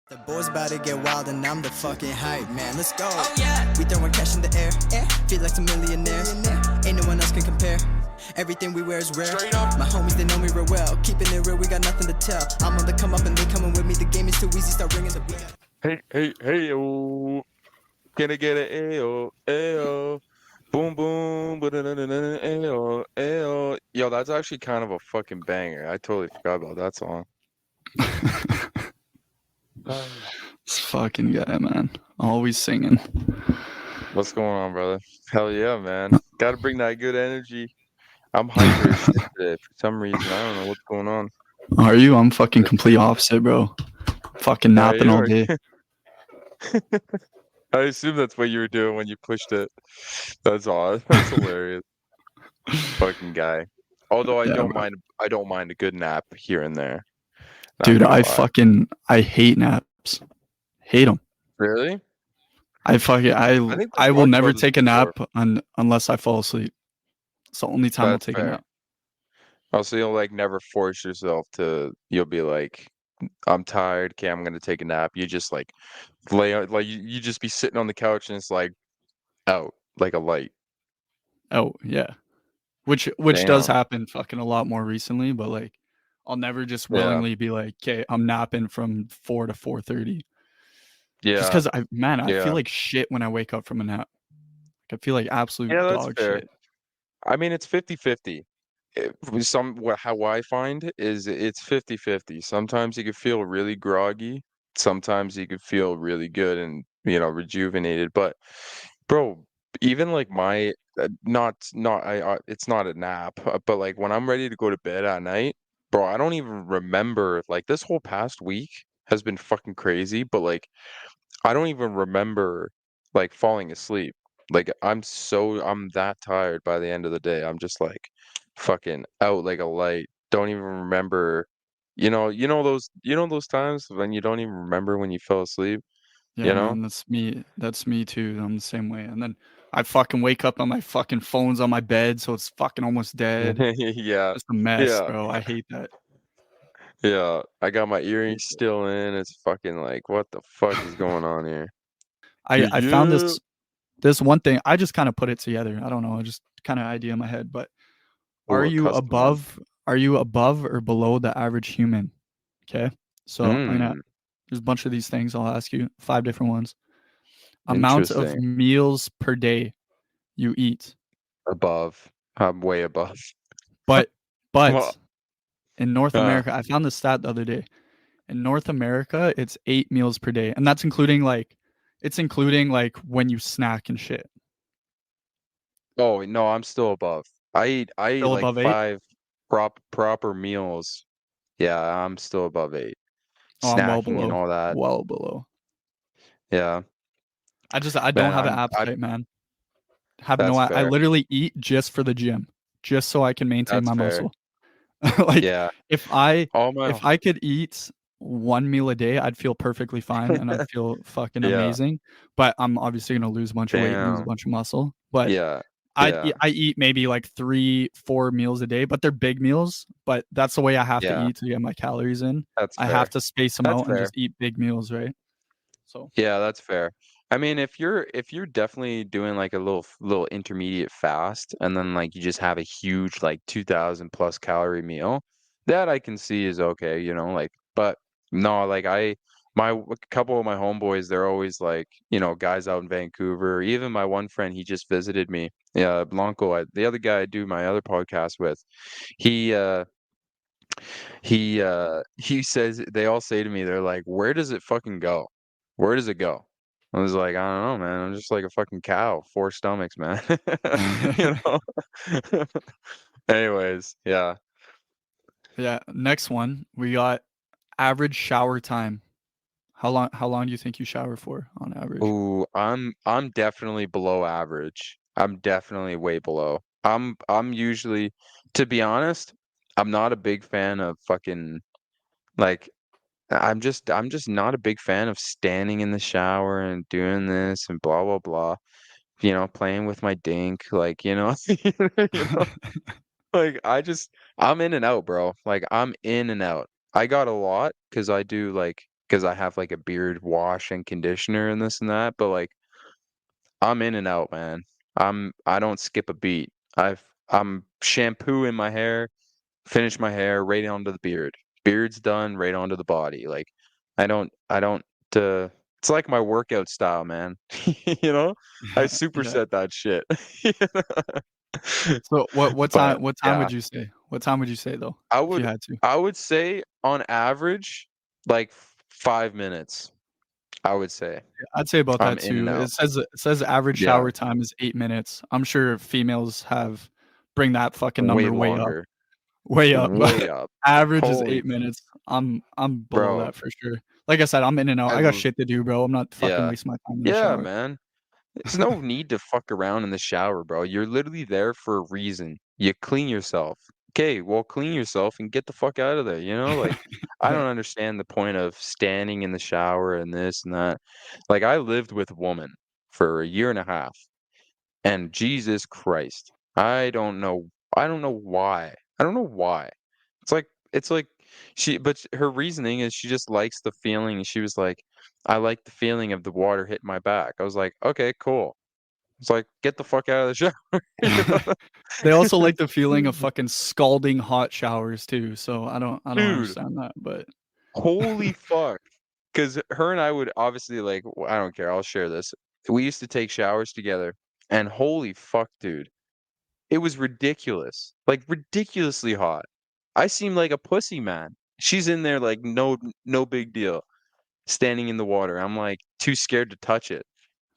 The boys about to get wild and I'm the fucking hype, man. Let's go. Oh, yeah. We throwing cash in the air. Feel like some millionaire. Ain't no one else can compare. Everything we wear is rare. My homies, they know me real well. Keeping it real, we got nothing to tell. I'm on the come up and they coming with me. The game is too easy, start ringing the bell. Hey, oh. Can I get an ayo, ayo? Boom, boom, ayo, ayo. Yo, that's actually kind of a fucking banger. I totally forgot about that song. This fucking guy, man. Always singing. What's going on, brother? Hell yeah, man. Gotta bring that good energy. I'm hyper as shit today for some reason. I don't know what's going on. Are you? I'm fucking complete opposite, bro. Fucking Are napping you? all day. I assume that's what you were doing when you pushed it. That's odd. That's hilarious. Fucking guy. Although I Yeah, don't bro. mind a good nap here and there. Not Dude, gonna lie. I hate naps. Hate them. Really? I think we will talked never about this take a nap before. unless I fall asleep. It's the only time I'll That's take a fair. nap. Also, you'll like never force yourself to. You'll be like, I'm tired. Okay, I'm gonna take a nap. You just like lay out, like you just be sitting on the couch and it's like out like a light. Oh, yeah. Which does Damn. happen fucking a lot more recently, but like I'll never just Yeah. willingly be like, okay, I'm napping from 4 to 4:30. Just Yeah. because I Yeah. feel like shit when I wake up from a nap. I feel like absolute Yeah, that's dog fair. shit. I mean, it's 50-50. How I find is it's 50-50. Sometimes you could feel really groggy. Sometimes you could feel really good and, rejuvenated. But bro, even like my not it's not a nap, but like when I'm ready to go to bed at night, bro, I don't even remember like this whole past week has been fucking crazy, but like I don't even remember like falling asleep. Like I'm that tired by the end of the day. I'm just like fucking out like a light. Don't even remember. You know those times when you don't even remember when you fell asleep, Yeah, you know? man, that's me. That's me too. I'm the same way. And then I fucking wake up and my fucking phone's on my bed, so it's fucking almost dead. Yeah. Just a mess, Yeah. bro. I hate that. Yeah. I got my Hate earrings that. still in. It's fucking like what the fuck is going on here? I found Yeah. this one thing. I just kind of put it together. I don't know, just kind of idea in my head. But Oh, a custom one. are you above or below the average human? Okay, so Hmm. there's a bunch of these things. I'll ask you 5 different ones. Amount of Interesting. meals per day you eat, Above. I'm way above. but Well, but in North uh, America, I found this stat the other day. In North America, it's 8 meals per day, and that's including like when you snack and shit. oh no, I'm still above. I eat Still like above 8? five proper meals. Yeah, I'm still above 8. Oh, I'm Snacking and all that. well below. Yeah, I don't man, have an I appetite, man. Have no that's I fair. literally eat just for the gym, just so I can maintain That's my fair. muscle. Like, Yeah. if I All my if I could eat 1 meal a day, I'd feel perfectly fine, and I'd feel fucking Yeah. amazing, but I'm obviously gonna lose a bunch of weight and lose a Damn. bunch of muscle, but Yeah. Yeah. I eat maybe, like, 3, 4 meals a day, but they're big meals, but that's the way I have to Yeah. eat to get my calories in. That's I have fair. to space them That's out and fair. just eat big meals, right? So Yeah, that's fair. I mean, if you're definitely doing like a little intermediate fast and then like you just have a huge like 2000 plus calorie meal, that I can see is okay, like but no, like a couple of my homeboys, they're always like, guys out in Vancouver, even my one friend, he just visited me. Yeah, Blanco, the other guy I do my other podcast with, he he says they all say to me, they're like, "Where does it fucking go? Where does it go?" I was like, "I don't know, man. I'm just like a fucking cow, 4 stomachs, man." You know? Anyways, yeah. Yeah, next one, we got average shower time. How long do you think you shower for on average? Ooh, I'm definitely below average. I'm definitely way below. I'm usually, to be honest, I'm not a big fan of fucking like I'm just not a big fan of standing in the shower and doing this and blah blah blah. Playing with my dink, like, you know, like I'm in and out, bro. Like I'm in and out. I got a lot because I do like because I have like a beard wash and conditioner and this and that, but like I'm in and out, man. I don't skip a beat. I'm shampooing my hair, finish my hair, right onto the beard. Beard's done, right onto the body. Like I don't it's like my workout style, man. You know? I Yeah, yeah. superset that shit. So But what time yeah, would you say? What time would you say though, I if you would had to? I would say on average, like 5 minutes, I would say. I'd say about I'm that in and too. out. It says average Yeah, shower time is 8 minutes. I'm sure females have bring that fucking way number way up. longer. Way up, Way but up. average is Holy 8 minutes. I'm below bro. that for sure. Like I said, I'm in and out. I I got l shit to do, bro. I'm not fucking Yeah. wasting my time in the Yeah, shower. man. There's no need to fuck around in the shower, bro. You're literally there for a reason. You clean yourself. Okay, well, clean yourself and get the fuck out of there, you know? Like, I Yeah. don't understand the point of standing in the shower and this and that. Like, I lived with a woman for a year and a half, and Jesus Christ, I don't know why. I don't know why. It's like her reasoning is she just likes the feeling. And she was like, I like the feeling of the water hitting my back. I was like, okay, cool. It's like, get the fuck out of the shower. You They also like the feeling of know? fucking scalding hot showers too, so I don't Dude, understand that, but holy fuck. Because her and I would obviously like, I don't care. I'll share this. We used to take showers together, and holy fuck, dude. It was ridiculous. Like ridiculously hot. I seemed like a pussy, man. She's in there like no big deal, standing in the water. I'm like too scared to touch it.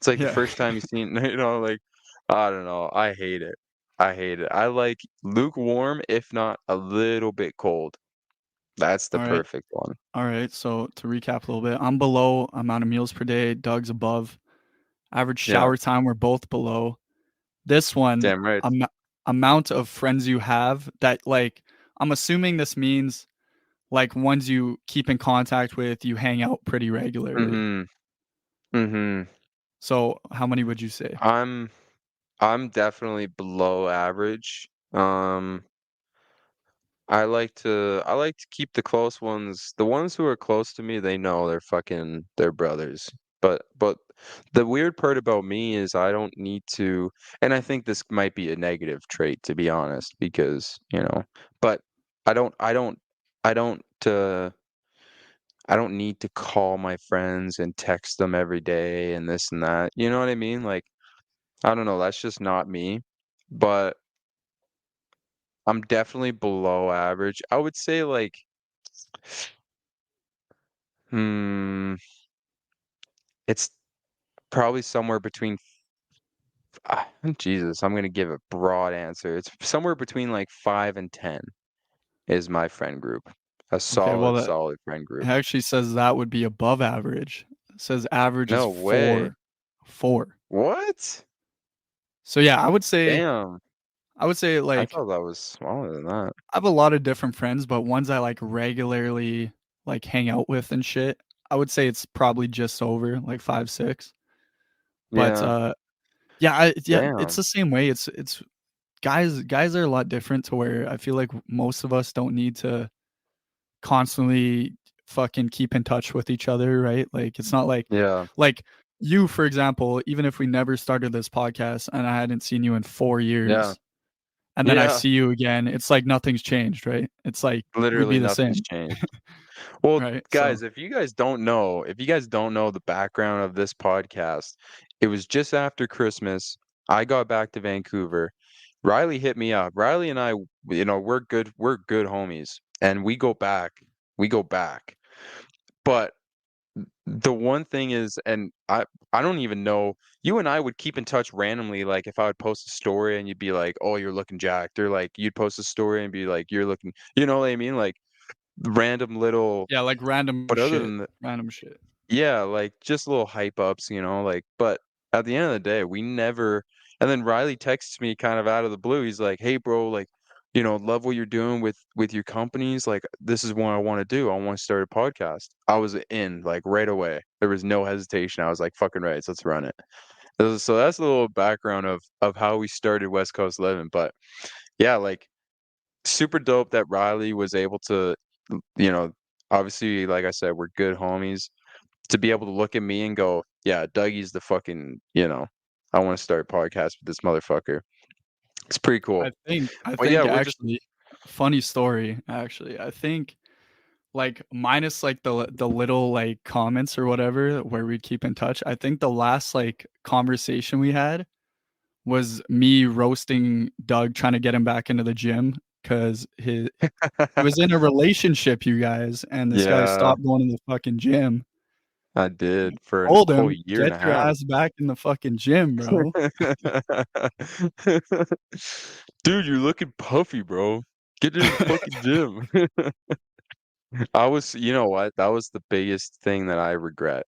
It's like the yeah. first time you seen, like I don't know. I hate it. I hate it. I like lukewarm, if not a little bit cold. That's the Alright, perfect one. alright, so to recap a little bit, I'm below amount of meals per day, Doug's above. Average Yeah, shower time, we're both below. This one, damn right. amount of friends you have that, like I'm assuming this means, like, ones you keep in contact with, you hang out pretty regularly. Mhm. Mhm. So, how many would you say? I'm I'm definitely below average. I like to keep the close ones. The ones who are close to me, they know they're brothers. But the weird part about me is I don't need to, and I think this might be a negative trait to be honest, because, but I don't I don't I don't I don't need to call my friends and text them every day and this and that. You know what I mean? Like, I don't know, that's just not me. But I'm definitely below average. I would say like Hmm, it's probably somewhere between Jesus, I'm gonna give a broad answer. It's somewhere between like 5 and 10 is my friend group. A Okay, well, solid, solid friend it group. actually says that would be above average. It says average is No way. 4. 4. What? So, yeah, Damn. I would say, I like, thought that was smaller than that. I have a lot of different friends, but ones I, like, regularly, like, hang out with and shit, I would say it's probably just over, like, 5, 6. But, Yeah. yeah, it's Damn. the same way. It's guys are a lot different to where I feel like most of us don't need to constantly fucking keep in touch with each other, right? Like it's not Yeah. like you, for example, even if we never started this podcast and I hadn't seen you in 4 Yeah. years and then I Yeah. see you again, it's like nothing's changed, right? It's like we'd be Literally the nothing's same, changed. Well, right? So, guys, if you guys don't know the background of this podcast, it was just after Christmas. I got back to Vancouver. Riley hit me up. Riley and I, we're good homies, and we go back. We go back. But the one thing is, and I don't even know, you and I would keep in touch randomly, like if I would post a story and you'd be like, "Oh, you're looking jacked," or like you'd post a story and be like, "You're looking," you know what I mean? Like random little yeah, like but other than random shit. yeah, like, just little hype ups, like but at the end of the day, we never and then Riley texts me kind of out of the blue. He's like, "Hey, bro, like, love what you're doing with your companies. Like, this is what I wanna do. I wanna start a podcast." I was in, like, right away. There was no hesitation. I was like, "Fucking right, let's run it." So that's a little background of how we started West Coast Living, but yeah, like, super dope that Riley was able to, you know, Obviously, like I said, we're good homies. To be able to look at me and go, yeah, Dougie's the fucking, I want to start a podcast with this motherfucker. It's pretty cool. I But yeah, think we're just actually, funny story. Actually, I think like minus like the little like comments or whatever where we'd keep in touch. I think the last like conversation we had was me roasting Doug, trying to get him back into the gym because he was in a relationship, you guys, and this guy yeah, stopped going to the fucking gym. I did for a Told whole him, year and "Get a your half. ass back in the fucking gym, bro." Dude, you're looking puffy, bro. Get in the fucking gym. You know what? That was the biggest thing that I regret.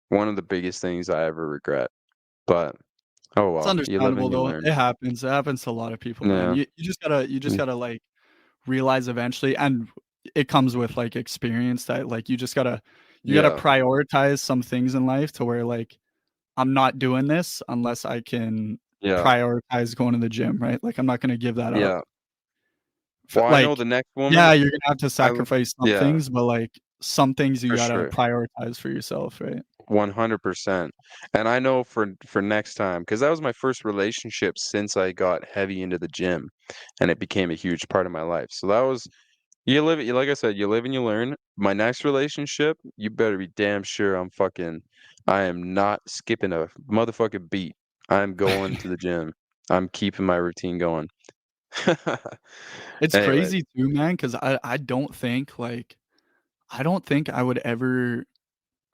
One of the biggest things I ever regret. But oh It's well, you live understandable and you though. learn. It happens. It happens to a lot of people, man. Yeah. You just Mm, gotta like realize eventually, and it comes with like experience that like you gotta yeah. prioritize some things in life to where like I'm not doing this unless I can Yeah. prioritize going to the gym, right? Like I'm not gonna give that up. Yeah. Well, I know Like, the next woman yeah, you're gonna have to I would sacrifice some yeah, things, but like some things you for gotta sure. prioritize for yourself, right? 100%. And I know for next time, because that was my first relationship since I got heavy into the gym, and it became a huge part of my life. So that was like I said, you live and you learn. My next relationship, you better be damn sure I am not skipping a motherfucking beat. I'm going to the gym. I'm keeping my routine going. It's Anyways, crazy too, man, because I don't think like I don't think I would ever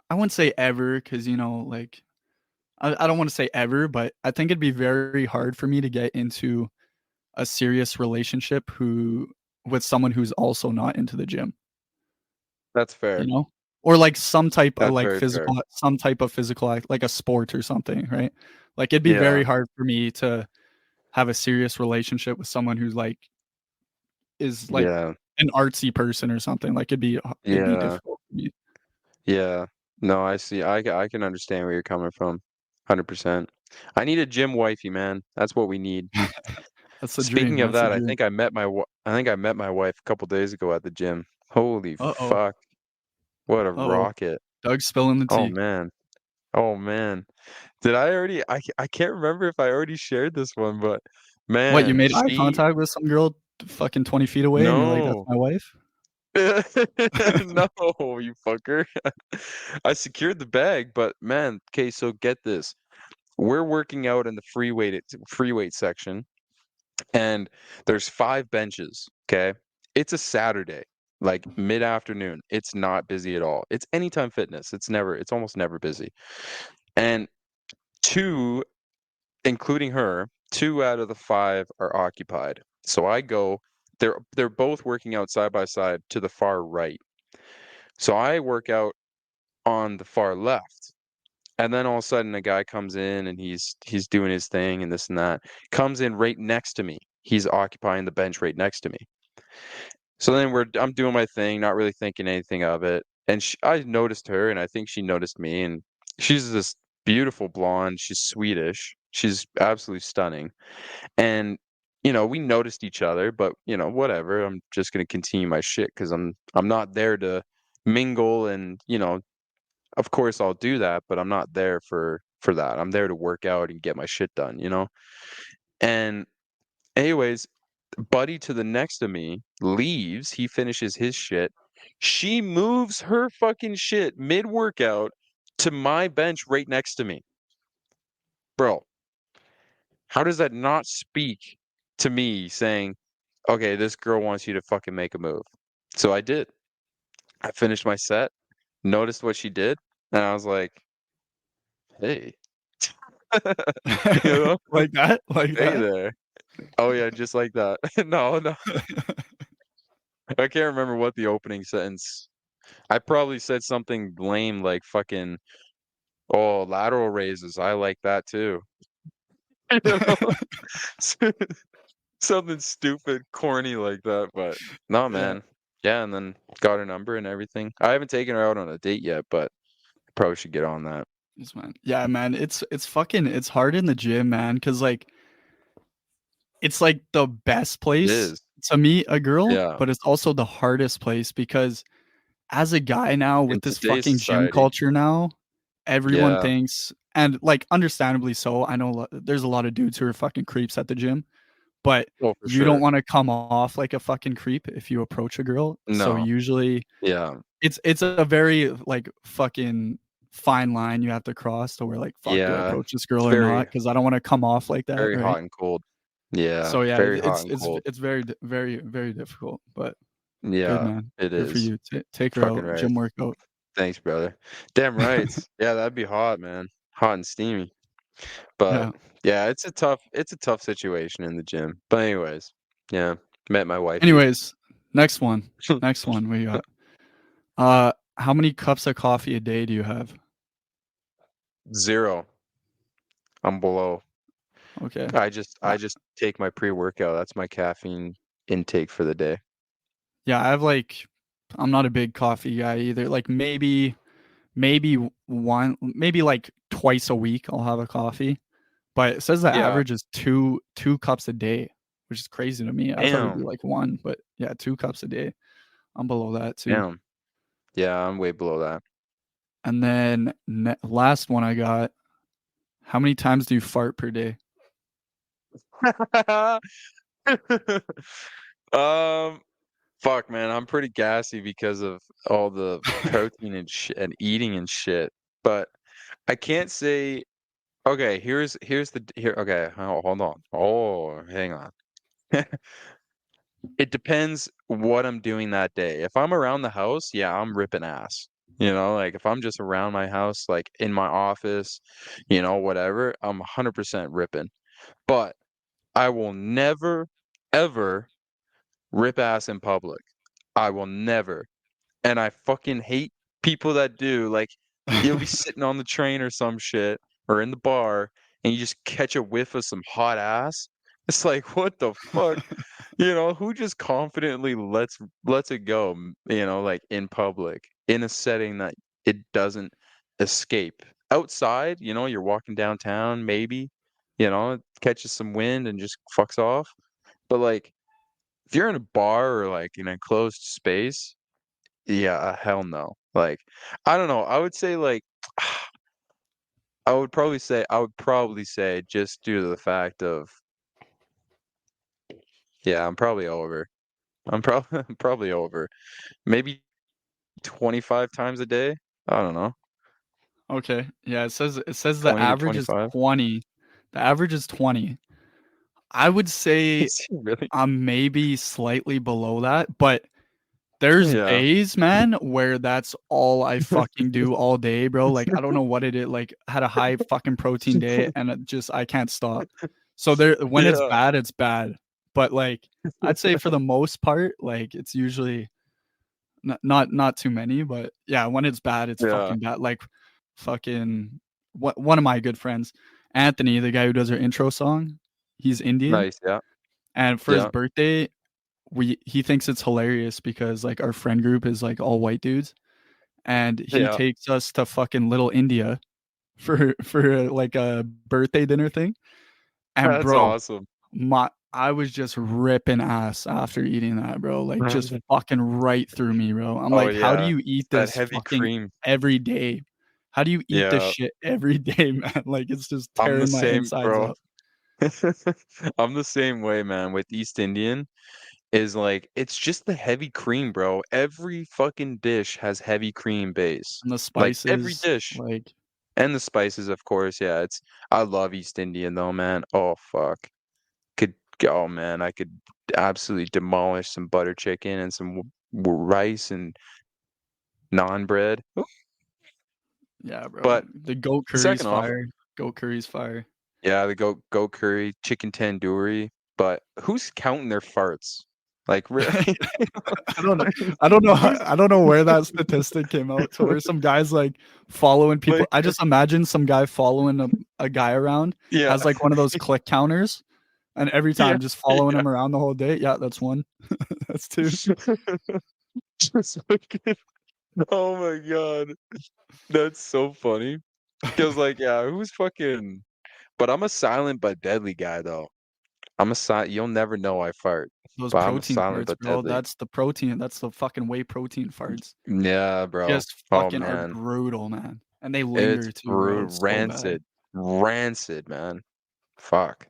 I wouldn't say ever because like I don't want to say ever, but I think it'd be very hard for me to get into a serious relationship who with someone who's also not into the gym, that's you fair. know? Or like That's very fair. some type of physical act, like a sport or something, right? Like it'd be very Yeah, hard for me to have a serious relationship with someone who's like is like yeah, an artsy person or something. Like it'd be yeah, difficult for me. yeah. No, I see. I can understand where you're coming from. 100%. I need a gym wifey, man. That's what we need. That's the dream. Speaking of That's the that, dream. I think I met my wife a couple days ago at the gym. Holy Uh-oh. fuck. What a Uh-oh. rocket. Doug's spilling the Oh tea. man. Oh man. Did I already I can't remember if I already shared this one, but What, you man, made eye she contact with some girl fucking 20 feet away and you're like, "That's no. my wife?" No, you fucker. I secured the bag, but man, okay, so get this. We're working out in the free weight section, and there's 5 benches, okay? It's a Saturday, like mid-afternoon. It's not busy at all. It's Anytime Fitness. It's almost never busy. And 2, including her, 2 out of the 5 are occupied. So I go, they're both working out side by side to the far right. So I work out on the far left. And then all of a sudden a guy comes in and he's doing his thing and this and that. Comes in right next to me. He's occupying the bench right next to me. So then I'm doing my thing, not really thinking anything of it. And I noticed her, and I think she noticed me. And she's this beautiful blonde. She's Swedish. She's absolutely stunning. And we noticed each other, but whatever. I'm just gonna continue my shit because I'm not there to mingle, and of course I'll do that, but I'm not there for that. I'm there to work out and get my shit done. And anyways, buddy to the next to me leaves, he finishes his shit. She moves her fucking shit mid-workout to my bench right next to me. Bro, how does that not speak to me saying, "Okay, this girl wants you to fucking make a move." So I did. I finished my set, noticed what she did, and I was like, "Hey." You know? Like that? Like Hey that? there. Oh, yeah, just like that. No, no. I can't remember what the opening sentence. I probably said something lame like fucking, "Oh, lateral raises, I like that too." You know? Something stupid, corny like that, but no, Yeah. man. Yeah, and then got her number and everything. I haven't taken her out on a date yet, but probably should get on that. Yes, man. Yeah, man, it's hard in the gym, man, because like it's like the best It place is. to meet a girl, Yeah. but it's also the hardest place because as a guy now in with this today's fucking gym society. culture now, everyone Yeah. thinks, and like understandably so, I know there's a lot of dudes who are fucking creeps at the gym, but Oh, for you don't sure. want to come off like a fucking creep if you approach a girl. So No. usually Yeah. it's a very like fucking fine line you have to cross to where like fuck, do I Yeah. approach this girl It's or not? very, Because I don't want to come off like that, very right? hot and cold. Yeah. So yeah, Very hot and cold. it's very very very difficult, but good Yeah, man, it good for is. you. Take her Fucking out, right. gym workout. Thanks, brother. Damn right. Yeah, that'd be hot, man. Hot and steamy. But Yeah. yeah, it's a tough situation in the gym. But anyways, yeah, met my wifey. Anyways, next one. Next one we got. How many cups of coffee a day do you have? 0. I'm below. Okay. I Uh, just take my pre-workout. That's my caffeine intake for the day. yeah, I have like I'm not a big coffee guy either. Like maybe maybe like twice a week I'll have a coffee. But it says the Yeah. average is two cups a day, which is crazy to me. I thought it'd be Damn. like one, but yeah, 2 cups a day. I'm below that too. Damn. Yeah, I'm way below that. And then last one I got. How many times do you fart per day? Um, fuck, man, I'm pretty gassy because of all the protein and eating and shit. But I can't say. Okay, here's the here. Okay, hold on. Oh, hang on. It depends what I'm doing that day. If I'm around the house, yeah, I'm ripping ass. Like if I'm just around my house, like in my office, whatever, I'm 100% ripping. But I will never, ever rip ass in public. I will never. And I fucking hate people that do. Like, you'll be sitting on the train or some shit or in the bar and you just catch a whiff of some hot ass. It's like, what the fuck? Who just confidently lets it go, like in public, in a setting that it doesn't escape. Outside, you're walking downtown, maybe, it catches some wind and just fucks off. But like if you're in a bar or like in a closed space, yeah, hell no. Like, I don't know. I would say like I would probably say just due to the fact of yeah, I'm probably over. I'm probably I'm probably over. Maybe 25 times a day. I don't know. Okay. Yeah, it says the 20 to average is 25. 20. The average is 20. I would say Is it really? I'm maybe slightly below that, but there's Yeah. days, man, where that's all I fucking do all day, bro. Like I don't know what it is. Like had a high fucking protein day and I can't stop. So there when Yeah. it's bad. But like I'd say for the most part, like it's usually not too many, but yeah, when it's bad, it's Yeah. fucking bad. Like fucking one of my good friends, Anthony, the guy who does our intro song, he's Indian, Nice. Yeah. and for his Yeah. birthday, he thinks it's hilarious because like our friend group is like all white dudes, and he Yeah. takes us to fucking Little India for like a birthday dinner thing. And That's bro, awesome. I was just ripping ass after eating that, bro. Like just fucking right through me, bro. I'm Oh like, how do yeah. you It's eat that this heavy fucking cream. every day? How do you eat this Yeah. shit every day, man? Like it's just I'm the tearing my same, insides bro. up. I'm the same way, man, with East Indian is like it's just the heavy cream, bro. Every fucking dish has heavy cream base. And the Like every spices, dish. like And the spices, of course. Yeah, I love East Indian though, man. Oh fuck. Could oh man, I could absolutely demolish some butter chicken and some rice and naan bread. yeah, bro. But The goat curry's second off, fire. Goat curry's fire. yeah, the goat curry, chicken tandoori, but who's counting their farts? Like really? I don't know. Like, I don't know. who's I don't know where that statistic came out to where some guys like following people. like I just imagine some guy following a guy around yeah, has like one of those click counters, and every yeah, time just following yeah. him around the whole day. Yeah, that's one. That's two. Just fucking oh my god. That's so funny. Because like, yeah, who's fucking but I'm a silent but deadly guy though. You'll never know I fart, Those but I'm a protein silent farts, but bro. deadly. That's the protein. That's the fucking whey protein farts. Yeah, bro. Just Oh fucking are man, brutal, man. And they it's linger too, bro. brutal, It's so bad. rancid, man. Fuck.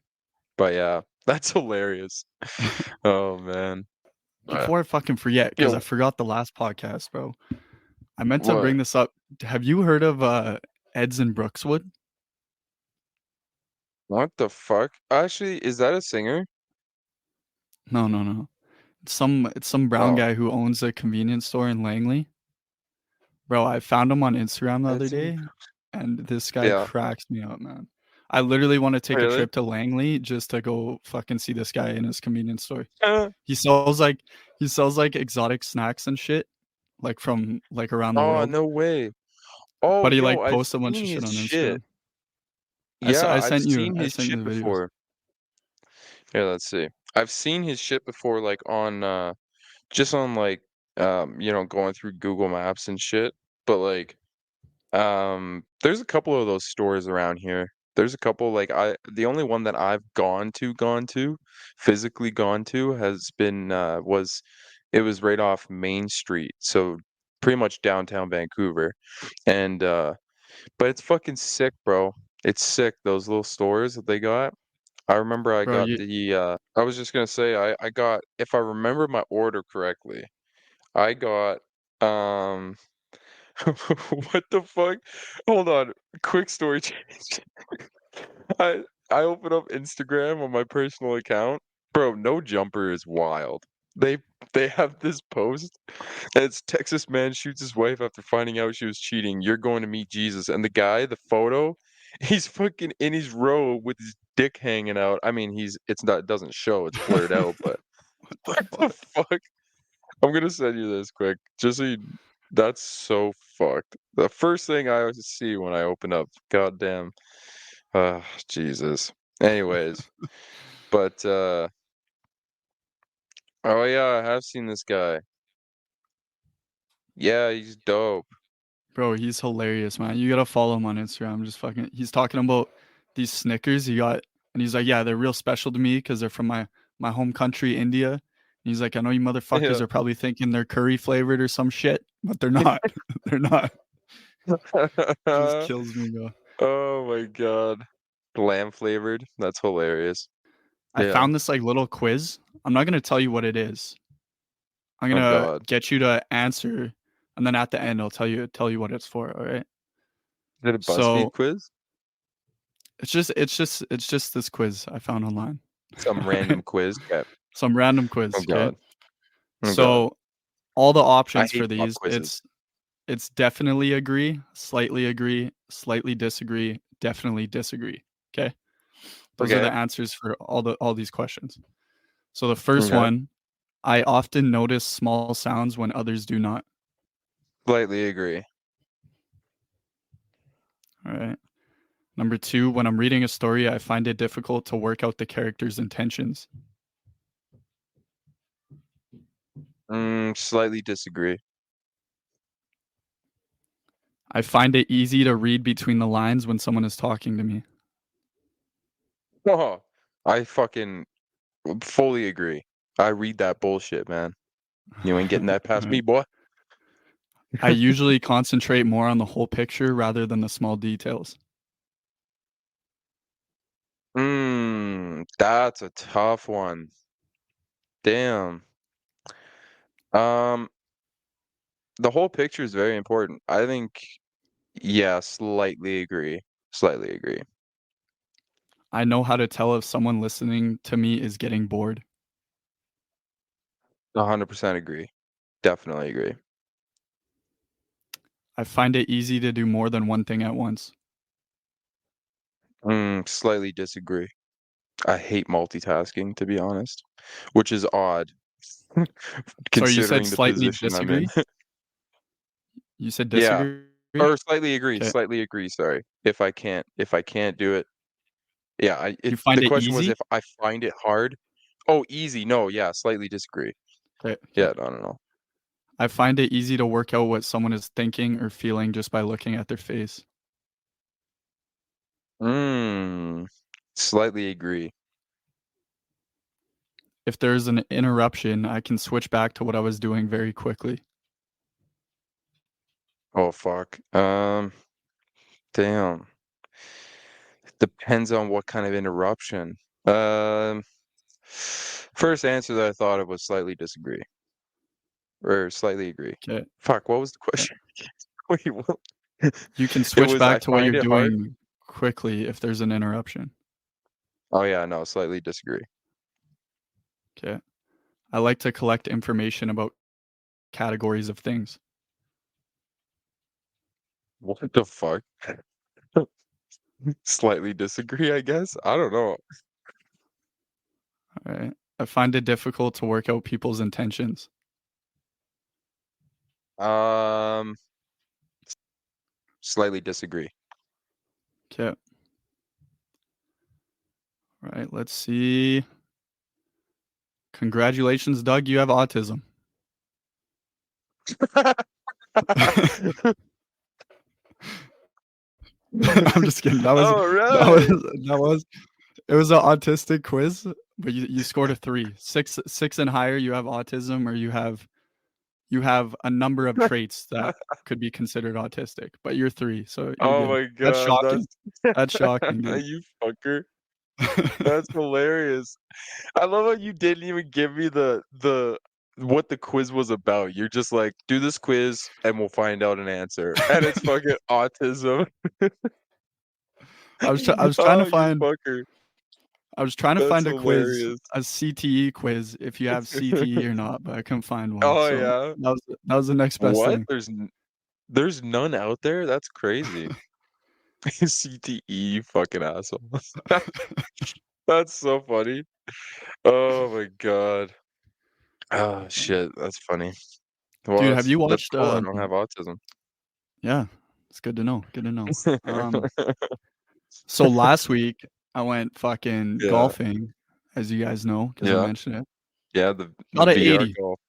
But yeah, that's hilarious. Oh man. Before I fucking forget, because I Yo, forgot the last podcast, bro. I meant to what? bring this up. Have you heard of Eds and Brookswood? What the fuck? Actually, is that a singer? No, no, no. It's some brown Oh, guy who owns a convenience store in Langley. Bro, I found him on Instagram the other it's in. day, and this guy Yeah. cracks me up, man. I literally want to take a Really? trip to Langley just to go fucking see this guy in his convenience store. He sells like he sells like exotic snacks and shit, like from like around the Oh, world. no way. Oh, But he yo, like I've posts a bunch seen of shit his on shit. Instagram. Yeah, I I've sent you seen I his sent you shit the videos. before. Here, let's see. I've seen his shit before, like on just on like going through Google Maps and shit. But like there's a couple of those stores around here. There's a couple like the only one that I've physically gone to has been it was right off Main Street. So pretty much downtown Vancouver. And but it's fucking sick, bro. It's sick, those little stores that they got. I remember I Bro, got you I was just gonna say I got if I remember my order correctly, I got um what the fuck? Hold on, quick story change. I I open up Instagram on my personal account. Bro, No Jumper is wild. They they have this post and it's Texas man shoots his wife after finding out she was cheating. You're going to meet Jesus. And the guy, the photo, he's fucking in his robe with his dick hanging out. I mean, it's not it doesn't show, it's blurred out, but what the what the fuck? fuck? I'm gonna send you this quick. Just so you that's so fucked. The first thing I always see when I open up, goddamn, Jesus. Anyways, but oh yeah, I have seen this guy. Yeah, he's dope. Bro, he's hilarious, man. You gotta follow him on Instagram. Just fucking he's talking about these Snickers he got and he's like, yeah, they're real special to me because they're from my home country, India. And he's like, I know you motherfuckers Yeah. are probably thinking they're curry flavored or some shit, but they're not. They're not. Just kills me, bro. Oh my god. Lamb flavored? That's hilarious. I Yeah. found this like little quiz. I'm not gonna tell you what it is. I'm Oh gonna god. get you to answer, and then at the end I'll tell you what it's for. All right. Is it a BuzzFeed So quiz? it's just this quiz I found online. Some All right? random quiz? Okay. Some random Oh quiz. Okay. god. Oh god. So all the I options hate for pop these, quizzes. it's definitely agree, slightly disagree, definitely disagree. Okay. Those are Okay. the answers for all these questions. So the first Okay. one, I often notice small sounds when others do not. Slightly agree. All right. Number two, when I'm reading a story, I find it difficult to work out the character's intentions. Slightly disagree. I find it easy to read between the lines when someone is talking to me. Oh, I fucking fully agree. I read that bullshit, man. You ain't getting that All past me, right. boy. I usually concentrate more on the whole picture rather than the small details. That's a tough one. Damn. Um, the whole picture is very important. I think, yeah, slightly agree. Slightly agree. I know how to tell if someone listening to me is getting bored. 100% agree. Definitely agree. I find it easy to do more than one thing at once. Slightly disagree. I hate multitasking, to be honest, which is odd Sorry, you said considering the slightly position I'm in. disagree? You said Yeah, disagree? or Okay. slightly agree, sorry. If I can't do it. Yeah, You the find it question was easy? if I find it hard. Oh, easy. No, yeah, slightly disagree. Okay, okay. Yeah, no. I find it easy to work out what someone is thinking or feeling just by looking at their face. Slightly agree. if there's an interruption, I can switch back to what I was doing very quickly. Oh fuck. Damn. Depends on what kind of interruption. Um, First answer that I thought of was slightly disagree or slightly agree. Okay. Fuck, what was the question? Wait, what? You can It switch was I back to what find you're it hard. doing quickly if there's an interruption. Oh yeah, no, slightly disagree. Okay. I like to collect information about categories of things. What the fuck? Slightly disagree, I guess. I don't know. All right. I find it difficult to work out people's intentions. Um, Slightly disagree. Okay. All right. Let's see. Congratulations, Doug. You have autism. I'm just kidding. That was All that was right. that was it was an autistic quiz, but you scored a 3. 6 and higher, you have autism, or you have a number of traits that could be considered autistic, but you're 3, so you're Oh good. my That's God, shocking. That's shocking, dude. you fucker. That's hilarious. I love how you didn't even give me the what the quiz was about. You're just like, do this quiz and we'll find out an answer. And it's fucking autism. I was trying Oh, to you find fucker. I was trying to That's find a quiz, hilarious. a CTE quiz, if you have CTE or not, but I couldn't find one. Oh So yeah. that was the next best What? thing. There's none out there? That's crazy. CTE, fucking asshole. That's so funny. Oh my God. Oh shit, that's funny. Well, Dude, have you that's watched cool. I don't have autism. yeah, it's good to know. Good to know. So last week I went fucking Yeah, golfing, as you guys know, because I yeah, mentioned it. yeah. The Shot at VR 80. golf.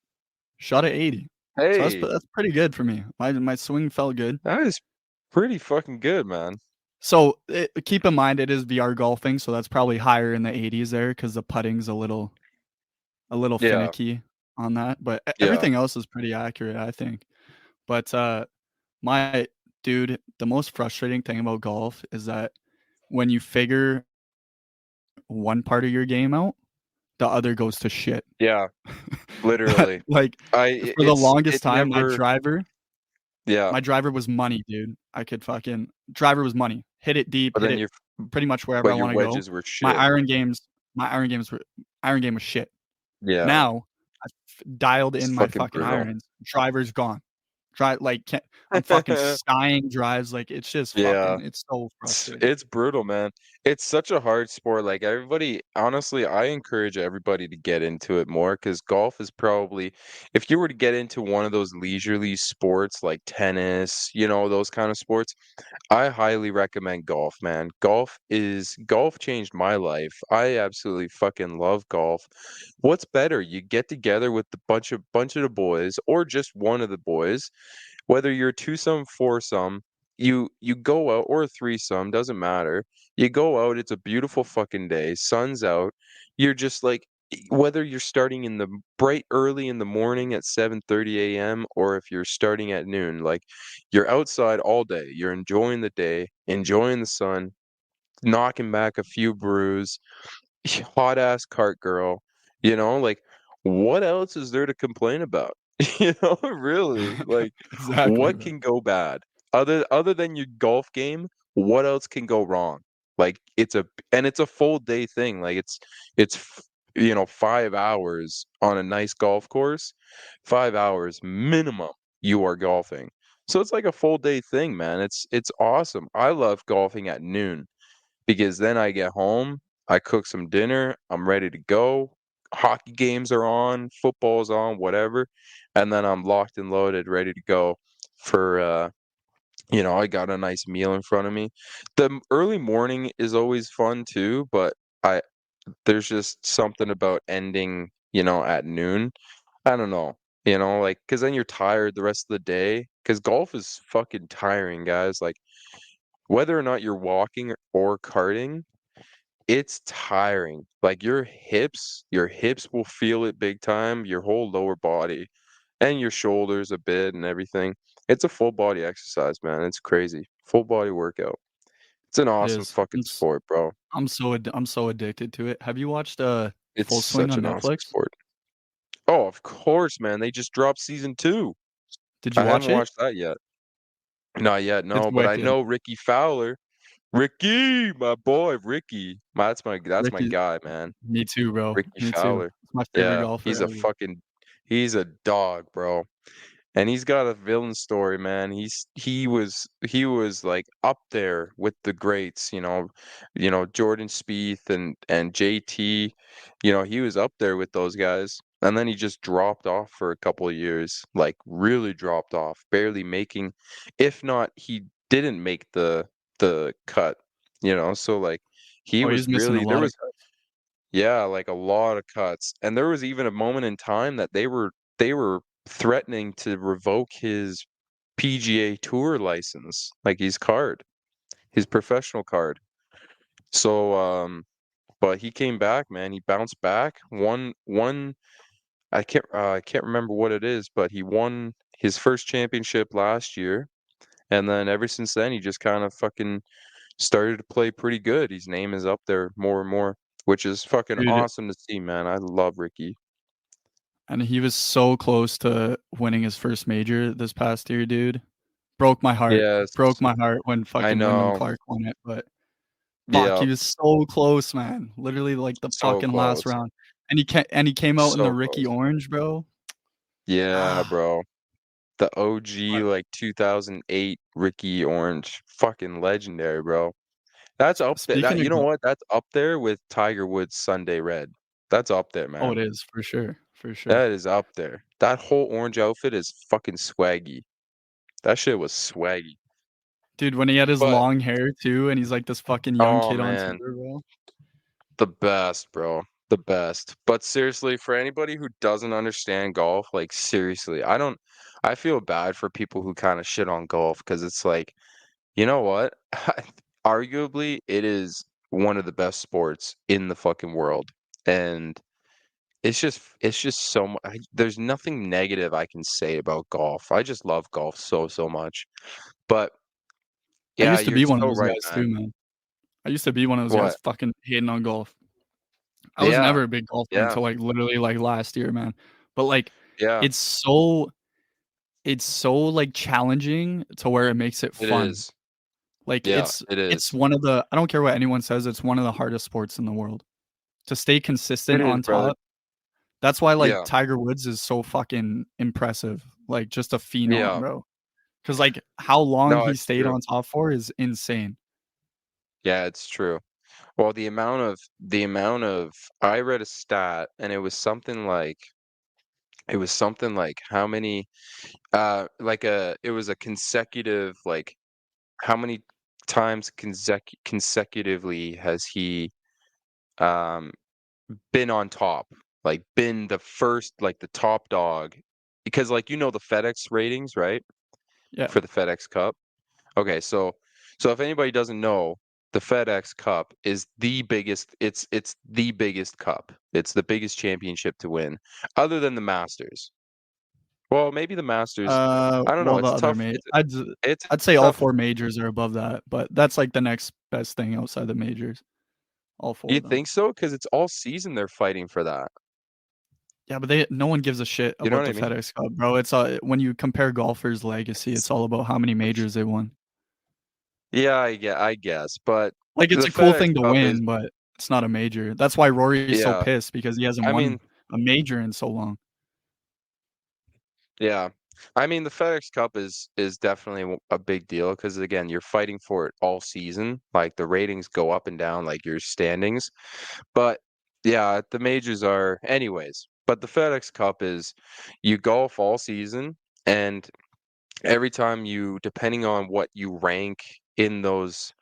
Shot at 80. So Hey, that's pretty good for me. My swing felt good. that is pretty fucking good, man. So keep in mind it is VR golfing, so that's probably higher in the 80s there because the putting's a little Yeah, finicky on that, but yeah, everything else is pretty accurate, I think. But my dude, the most frustrating thing about golf is that when you figure one part of your game out, the other goes to shit. yeah. Literally, Like I for the longest it's time, never. Yeah, my driver was money, dude. I could fucking driver was money. Hit it deep, but hit then it your pretty much wherever I but your want to go. wedges were My shit. iron games, iron game was shit. Yeah, Now I dialed it's in my fucking fucking brutal. irons. Driver's gone. I'm fucking skying drives. Like it's just Yeah. fucking. It's so frustrating. It's brutal, man. It's such a hard sport. Like everybody, honestly, I encourage everybody to get into it more because golf is probably, if you were to get into one of those leisurely sports like tennis, those kind of sports, I highly recommend golf, man. Golf changed my life. I absolutely fucking love golf. What's better? You get together with the bunch of the boys or just one of the boys, whether you're twosome, foursome, you go out or a threesome, doesn't matter. You go out, it's a beautiful fucking day, sun's out. You're just like whether you're starting in the bright early in the morning at 7:30 a.m. or if you're starting at noon, like you're outside all day. You're enjoying the day, enjoying the sun, knocking back a few brews, hot ass cart girl, like what else is there to complain about? Really, like Exactly, what bro. can go bad other than your golf game? What else can go wrong? Like it's a full day thing. Like it's 5 hours on a nice golf course, 5 hours minimum you are golfing. So it's like a full day thing, man. It's awesome. I love golfing at noon because then I get home, I cook some dinner, I'm ready to go. Hockey games are on, football's on, whatever, and then I'm locked and loaded, ready to go for I got a nice meal in front of me. The early morning is always fun too, but I there's just something about ending, at noon. I don't know, like because then you're tired the rest of the day. Because golf is fucking tiring, guys. Like whether or not you're walking or karting, it's tiring. Like your hips will feel it big time, your whole lower body and your shoulders a bit and everything. It's a full body exercise, man. It's crazy. Full body workout. It's an It awesome is. fucking sport, bro. I'm so addicted to it. Have you watched It's Full Swing such on an awesome Netflix? sport. Oh, of course, man. They just dropped season 2. Did you I watch haven't it? watched that yet. Not yet, It's no, but I wicked. know Ricky Fowler. Ricky, my boy, Ricky. That's my Ricky, guy, man. me too, bro. Ricky Me too. Fowler. It's my favorite Yeah, golfer ever. he's a dog, bro. And he's got a villain story, man. He was like up there with the greats, Jordan Spieth and JT. He was up there with those guys. And then he just dropped off for a couple of years, like really dropped off, barely making, if not he didn't make the cut, So like he Oh, was he's missing a really there lot of was yeah, like a lot of cuts. And there was even a moment in time that they were threatening to revoke his PGA Tour license, like his professional card. So but he came back, man. He bounced back. Won I can't remember what it is, but he won his first championship last year. And then ever since then he just kind of fucking started to play pretty good. His name is up there more and more, which is fucking dude, awesome to see, man. I love Ricky. and he was so close to winning his first major this past year, dude. Broke my heart. Broke Yes, my heart when I fucking Wyndham know. Clark won it, but fuck, Yeah, he was so close, man. Literally like the so fucking last close. round. And he came out in the So Ricky close. Orange, bro. Yeah, Ah, bro. The OG but like 2008 Ricky Orange. Fucking legendary, bro. That's up there. speaking You of know what? That's up there with Tiger Woods Sunday Red. That's up there, oh, man. it is for sure, for sure. That is up there. That whole orange outfit is fucking swaggy. That shit was swaggy. Dude, when he had his But long hair too, and he's like this fucking young oh kid on man, tour, bro. the best, bro. The best. But seriously, for anybody who doesn't understand golf, like seriously, I feel bad for people who kind of shit on golf because it's like, you know what? Arguably, it is one of the best sports in the fucking world. And it's just so much. There's nothing negative I can say about golf. I just love golf so, so much. But I yeah, used to you're be one of so those right, guys too, man. man. I used to be one of those guys What? fucking hating on golf. I was Yeah, never a big golfer yeah, until like literally like last year, man. But like yeah. it's so it's so like challenging to where it makes it It fun. is. Like Yeah, it it's is. one of the I don't care what anyone says, it's one of the hardest sports in the world. To stay It consistent is, on brother. top. That's why like Yeah, Tiger Woods is so fucking impressive. Like just a phenom, yeah. bro. Cuz like how long No, he it's stayed true. on top for is insane. Yeah, it's true. Well, the amount of I read a stat and it was something like how many like it was a consecutive like how many times consecutively has he um been on top? Like been the first like the top dog because like the FedEx ratings, right? Yeah. For the FedEx Cup. Okay, so if anybody doesn't know, the FedEx Cup is the biggest it's the biggest cup. It's the biggest championship to win other than the Masters. Well, maybe the Masters. I don't know. Well, the It's other tough. ma It's I'd say all tough. 4 majors are above that, but that's like the next best thing outside the majors. All 4 You of them. think so? Because it's all season they're fighting for that. Yeah, but they no one gives a shit You know about what the I mean? FedEx Cup, bro. It's when you compare golfers' legacy, it's all about how many majors they won. Yeah, I guess. But Like the it's a cool FedEx thing to Cup is win, but it's not a major. That's why Rory is so yeah. pissed because he hasn't I mean, won a major in so long. yeah. I mean, the FedEx Cup is definitely a big deal because again, you're fighting for it all season. Like the ratings go up and down, like your standings. But yeah, the majors are anyways. But the FedEx Cup is you golf all season, and every time depending on what you rank in those,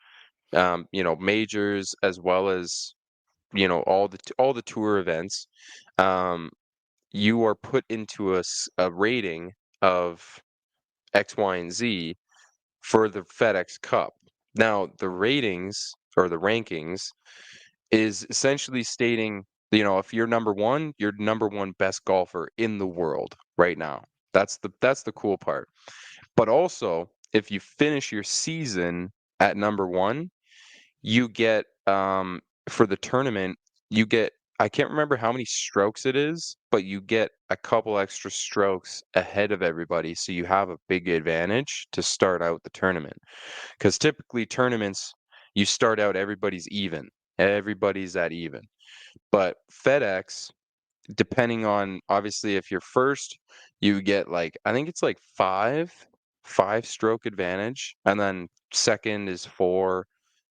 majors as well as all the tour events, um, you are put into a rating of X, Y, and Z for the FedEx Cup. Now, the ratings or the rankings is essentially stating, if you're number one, you're number one best golfer in the world right now. That's the cool part. But also, if you finish your season at number one, you get for the tournament, you get, I can't remember how many strokes it is, but you get a couple extra strokes ahead of everybody, so you have a big advantage to start out the tournament. Because typically tournaments, you start out everybody's even. Everybody's at even. But FedEx, depending on, obviously, if you're first, you get like, I think it's like five stroke advantage, and then second is 4,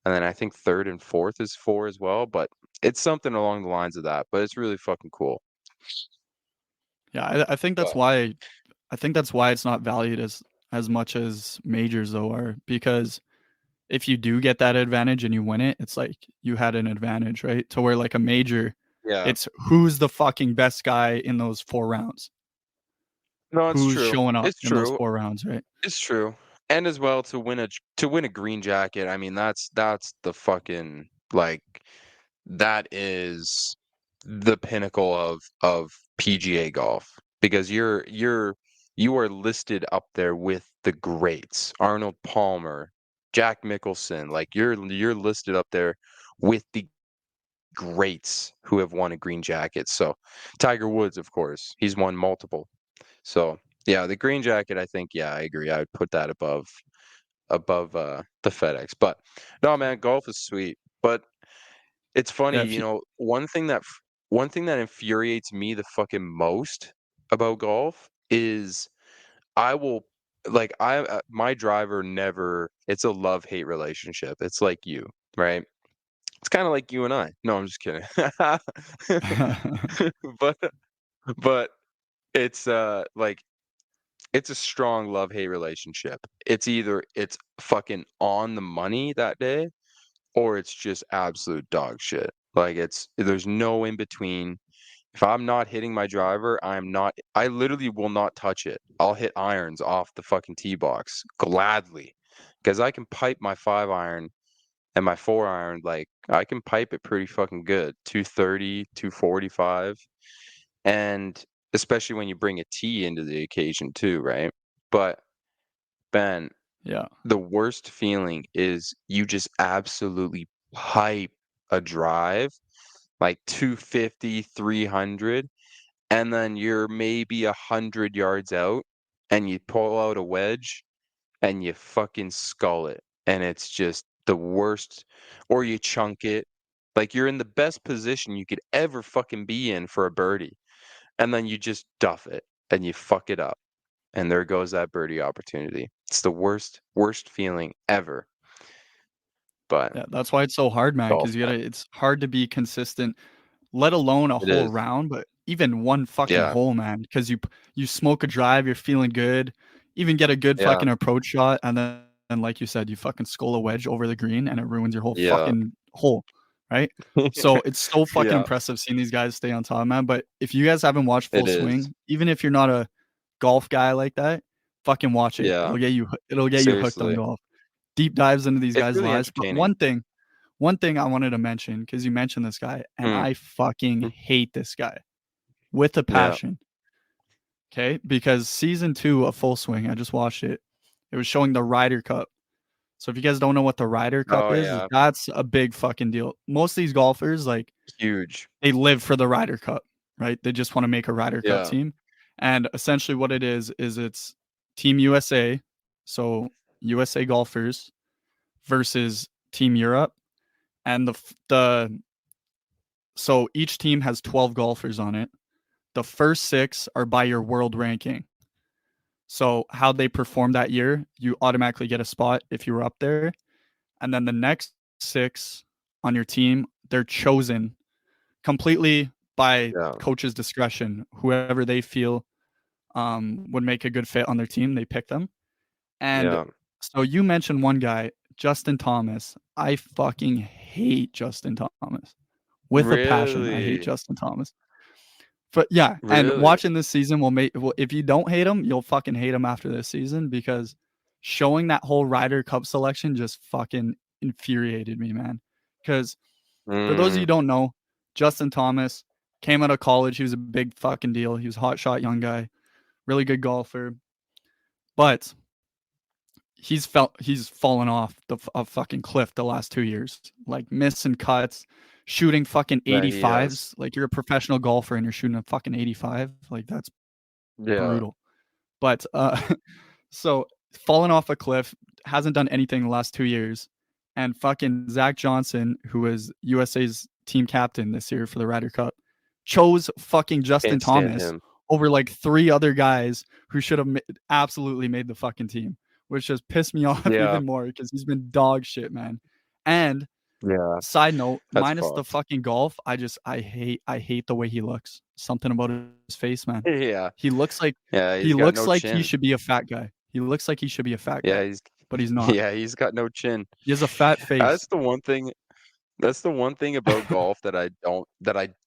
and then I think third and fourth is 4 as well. But it's something along the lines of that. But it's really fucking cool. Yeah, I think that's But why it's not valued as much as majors though are, because if you do get that advantage and you win it, it's like you had an advantage, right? To where like a major, yeah, it's who's the fucking best guy in those 4 rounds. no, it's Who's true. showing up It's in those true. 4 rounds, right? It's true. And as well, to win a green jacket, I mean, that's the fucking, like, that is the pinnacle of PGA golf, because you are listed up there with the greats, Arnold Palmer, Jack Mickelson. Like, you're listed up there with the greats who have won a green jacket. So Tiger Woods, of course, he's won multiple. So yeah, the green jacket, I think, yeah, I agree. I would put that above the FedEx. But no, man, golf is sweet. But it's Yeah, funny, if you one thing that infuriates me the fucking most about golf is I will like my driver never, it's a love-hate relationship. It's like you, right? It's kind of like you and I. No, I'm just kidding. But but it's like, it's a strong love-hate relationship. It's either it's fucking on the money that day, or it's just absolute dog shit. Like, there's no in between. If I'm not hitting my driver, I literally will not touch it. I'll hit irons off the fucking tee box gladly, because I can pipe my 5-iron and my 4-iron. Like, I can pipe it pretty fucking good. 230, 245. And especially when you bring a tee into the occasion too, right? But Ben, yeah. the worst feeling is you just absolutely pipe a drive like 250, 300, and then you're maybe 100 yards out and you pull out a wedge and you fucking skull it. And it's just the worst. Or you chunk it. Like, you're in the best position you could ever fucking be in for a birdie. And then you just duff it and you fuck it up. And there goes that birdie opportunity. It's the worst feeling ever. But Yeah, that's why it's so hard, man, golf, because it's hard to be consistent, let alone a it whole is. round, but even one fucking Yeah, hole, man, because you smoke a drive, you're feeling good, even get a good yeah, fucking approach shot, and then like you said, you fucking skull a wedge over the green and it ruins your whole yeah, fucking hole, right? So it's so fucking yeah. impressive seeing these guys stay on top, man. But if you guys haven't watched It Full is. Swing, even if you're not a golf guy like that, fucking watch it. Yeah, It'll get you hooked on seriously. golf. Deep dives into these It's guys' really lives. But entertaining. one thing I wanted to mention, because you mentioned this guy, and Hmm. I fucking hate this guy with a Yeah. passion. Okay, because season 2 of Full Swing, I just watched it. It was showing the Ryder Cup. So if you guys don't know what the Ryder Cup Oh, is, yeah. that's a big fucking deal. Most of these golfers, like, Huge. they live for the Ryder Cup, right? They just want to make a Ryder Cup Yeah. team. And essentially what it is it's Team USA, so USA golfers versus Team Europe. And so each team has 12 golfers on it. The first 6 are by your world ranking. So how they perform that year, you automatically get a spot if you were up there. And then the next 6 on your team, they're chosen completely by Yeah. coach's discretion. Whoever they feel would make a good fit on their team, they pick them. And Yeah. so you mentioned one guy, Justin Thomas. I fucking hate Justin Thomas. With a passion, I hate Really? Justin Thomas. But yeah, and Really? watching this season if you don't hate him, you'll fucking hate him after this season, because showing that whole Ryder Cup selection just fucking infuriated me, man. Because For those of you who Mm, don't know, Justin Thomas came out of college. He was a big fucking deal. He was a hot shot young guy, really good golfer. But he's fallen off a fucking cliff the last 2 years. Like missing cuts, shooting fucking yeah, he has. 85s. Like you're a professional golfer and you're shooting a fucking 85. Like that's Yeah. brutal. But so fallen off a cliff, hasn't done anything the last 2 years, and fucking Zach Johnson, who was USA's team captain this year for the Ryder Cup, chose fucking Justin Can't stand Thomas him. over like 3 other guys who should have absolutely made the fucking team, which just pissed me off Yeah. even more because he's been dog shit, man. And Yeah. side note, That's minus the fucked. fucking golf, I hate the way he looks. Something about his face, man. Yeah. He looks like Yeah, he he's got looks no like he chin. should be a fat guy. He looks like he should be a fat Yeah, guy, he's but he's not. yeah, he's got no chin. He has a fat face. That's the one thing That's the one thing about golf that I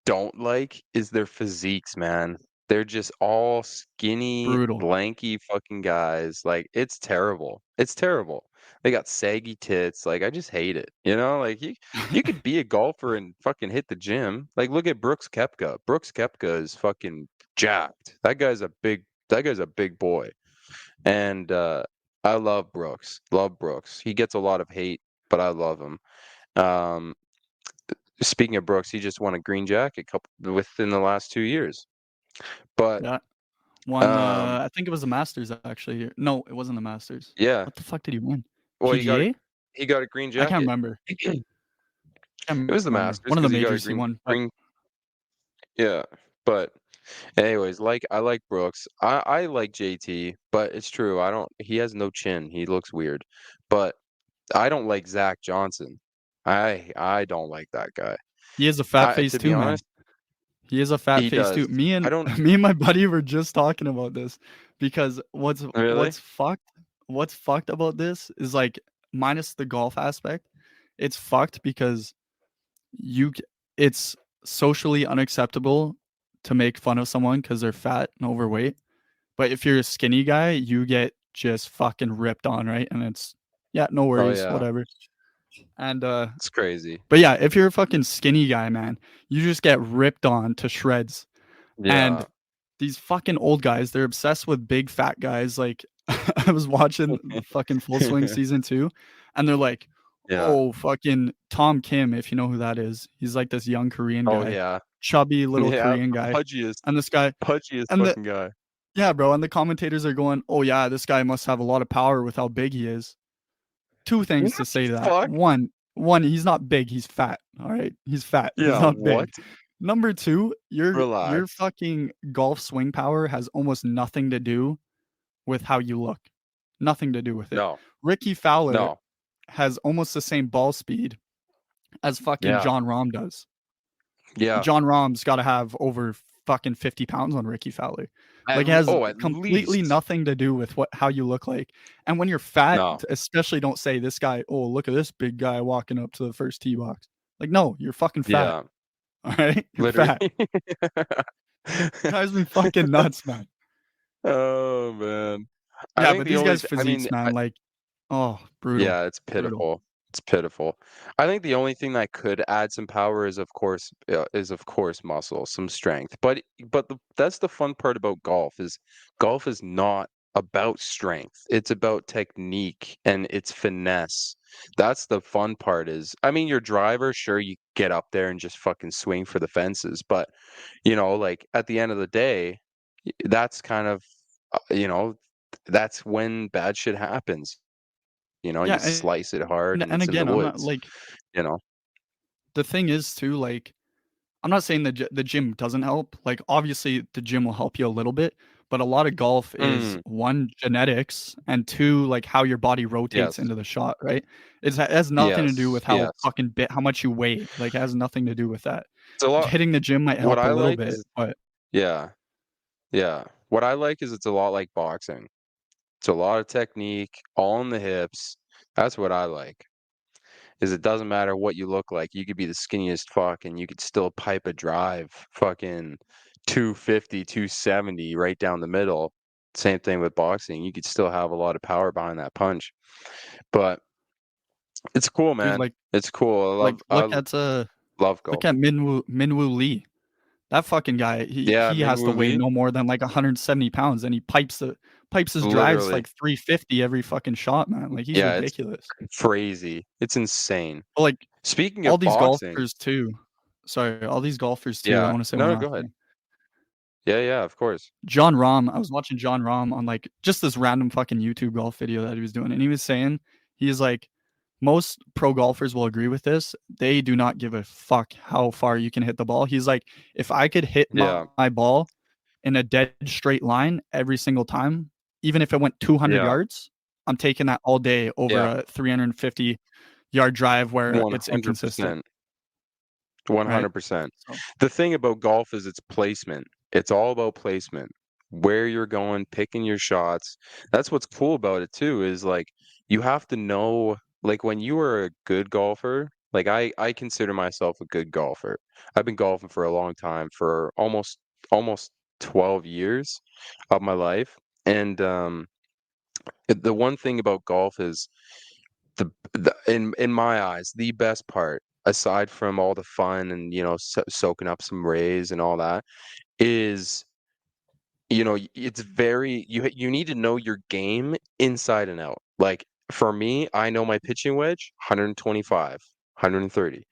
don't like is their physiques, man. They're just all skinny, Brutal. lanky fucking guys. Like it's terrible. It's terrible. They got saggy tits. Like I just hate it. You know, like you could be a golfer and fucking hit the gym. Like look at Brooks Koepka. Brooks Koepka is fucking jacked. That guy's a big boy. And I love Brooks. Love Brooks. He gets a lot of hate, but I love him. Um, Speaking of Brooks, he just won a green jacket within the last 2 years. But Yeah. Won um, I think it was the Masters actually. No, it wasn't the Masters. yeah, What the fuck did he win? well, PGA? he got a green I can't jacket. remember. It was the Masters One of the because he got a majors he won. But green. Yeah, but anyways, I like Brooks. I like JT, but it's true. I don't. He has no chin. He looks weird. But I don't like Zach Johnson. I don't like that guy. he has a fat face To be too, man. honest, He has a fat he face too. does. I don't Me and my buddy were just talking about this because really. what's fucked about this is like minus the golf aspect, it's fucked because it's socially unacceptable to make fun of someone because they're fat and overweight. But if you're a skinny guy, you get just fucking ripped on, right? And it's no Oh worries, yeah, whatever. And it's crazy. but yeah, if you're a fucking skinny guy, man, you just get ripped on to shreds. Yeah. And these fucking old guys, they're obsessed with big fat guys. Like I was watching the fucking Full Swing season 2, and they're like, Yeah. "Oh, fucking Tom Kim, if you know who that is. He's like this young Korean Oh, guy, yeah. chubby little Yeah, Korean the guy." pudgiest And this guy, pudgiest and the fucking guy. yeah, bro, and the commentators are going, "Oh yeah, this guy must have a lot of power with how big he is." Two What things to say to the that. fuck? One, he's not big, he's fat. All right, he's fat. He's Yeah, not what? big. Number two, your Relax. fucking golf swing power has almost nothing to do with how you look. Nothing to do with it. No. Ricky Fowler No. has almost the same ball speed as fucking Yeah. John Rahm does. Yeah. John Rahm's got to have over fucking 50 pounds on Ricky Fowler. Like it At has at completely least. nothing to do with how you look like. And when you're fat, No. especially don't say this guy, "Oh, look at this big guy walking up to the first tee box." Like, no, you're fucking fat. Yeah. All right? You're fat. Literally. Drives me fucking nuts, man. Oh, man. I Yeah, think but the these only guys' th I physiques, mean, man, like, oh, brutal. yeah, it's Brutal. pitiful. It's pitiful. I think the only thing that could add some power is, of course, muscle, some strength. But that's the fun part about golf is not about strength. It's about technique and it's finesse. That's the fun part is, I mean, your driver, sure, you get up there and just fucking swing for the fences, but like at the end of the day, that's kind of, that's when bad shit happens. You Yeah, slice it hard and and it's in the again, I'm not woods, like you know? the thing is too, like, I'm not saying the gym doesn't help. Like, obviously, the gym will help you a little bit, but a lot of golf is Mm, one, genetics, and two, like how your body rotates yes. into the shot. Right? It has nothing to do Yes, with yes. how much you weigh. Like, it has nothing to do with that. It's a lot Hitting the gym might what help a I little like bit, is but yeah, yeah. What I like is it's a lot like boxing. It's a lot of technique, all in the hips. That's what I like, is it doesn't matter what you look like. You could be the skinniest fuck and you could still pipe a drive fucking 250, 270 right down the middle. Same thing with boxing. You could still have a lot of power behind that punch. But it's cool, dude, man. like It's cool. I like love look I at Love golf. Look at Minwoo Lee. That fucking guy, he has to Minwoo weigh Lee, no more than like 170 pounds, and he pipes his drives literally. like 350 every fucking shot, man. Like he's Yeah, it's ridiculous. crazy. It's insane. But like Speaking all of these boxing, golfers too. Sorry, all these golfers too. I yeah. want to say No, one no, go last ahead. thing. Yeah, yeah, of course. John Rahm, I was watching John Rahm on like just this random fucking YouTube golf video that he was doing, and he was saying he's like most pro golfers will agree with this. They do not give a fuck how far you can hit the ball. He's like, if I could hit Yeah, my ball in a dead straight line every single time, even if it went 200 yeah, yards, I'm taking that all day over yeah. a 350-yard drive where it's inconsistent, 100%. right? 100%. So The thing about golf is its placement. It's all about placement. Where you're going, picking your shots. That's what's cool about it too, is like you have to know, like when you are a good golfer, like I consider myself a good golfer. I've been golfing for a long time, for almost 12 years of my life. And the one thing about golf is in my eyes, the best part, aside from all the fun and soaking up some rays and all that, is it's very you need to know your game inside and out. Like for me, I know my pitching wedge, 125, 130.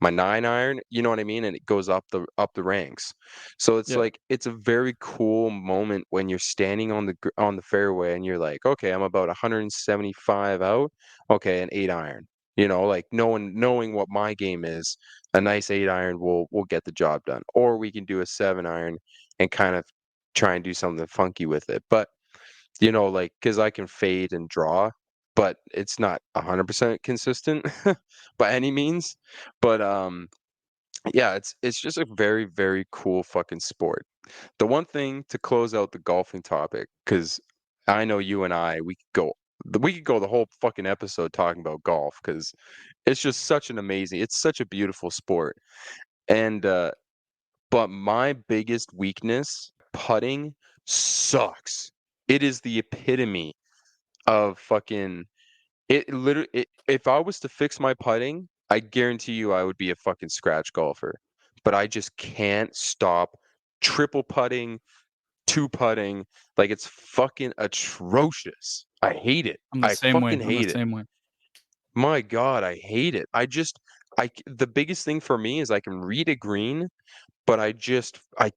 My 9 iron, you know what I mean, and it goes up the ranks. So it's yeah, like it's a very cool moment when you're standing on the fairway and you're like, okay, I'm about 175 out. Okay, an 8 iron. Like knowing what my game is, a nice 8 iron will get the job done. Or we can do a 7 iron and kind of try and do something funky with it. But, like, because I can fade and draw, but it's not 100% consistent by any means. But yeah, it's just a very, very cool fucking sport. The one thing to close out the golfing topic, because I know you and I, we could go the whole fucking episode talking about golf because it's such a beautiful sport. And but my biggest weakness, putting, sucks. It is the epitome of fucking it literally if I was to fix my putting, I guarantee you I would be a fucking scratch golfer. But I just can't stop triple putting, two putting, like it's fucking atrocious. I hate it. I'm the I same way. fucking I'm the hate it. same way. My God, I hate it. The biggest thing for me is I can read a green, but I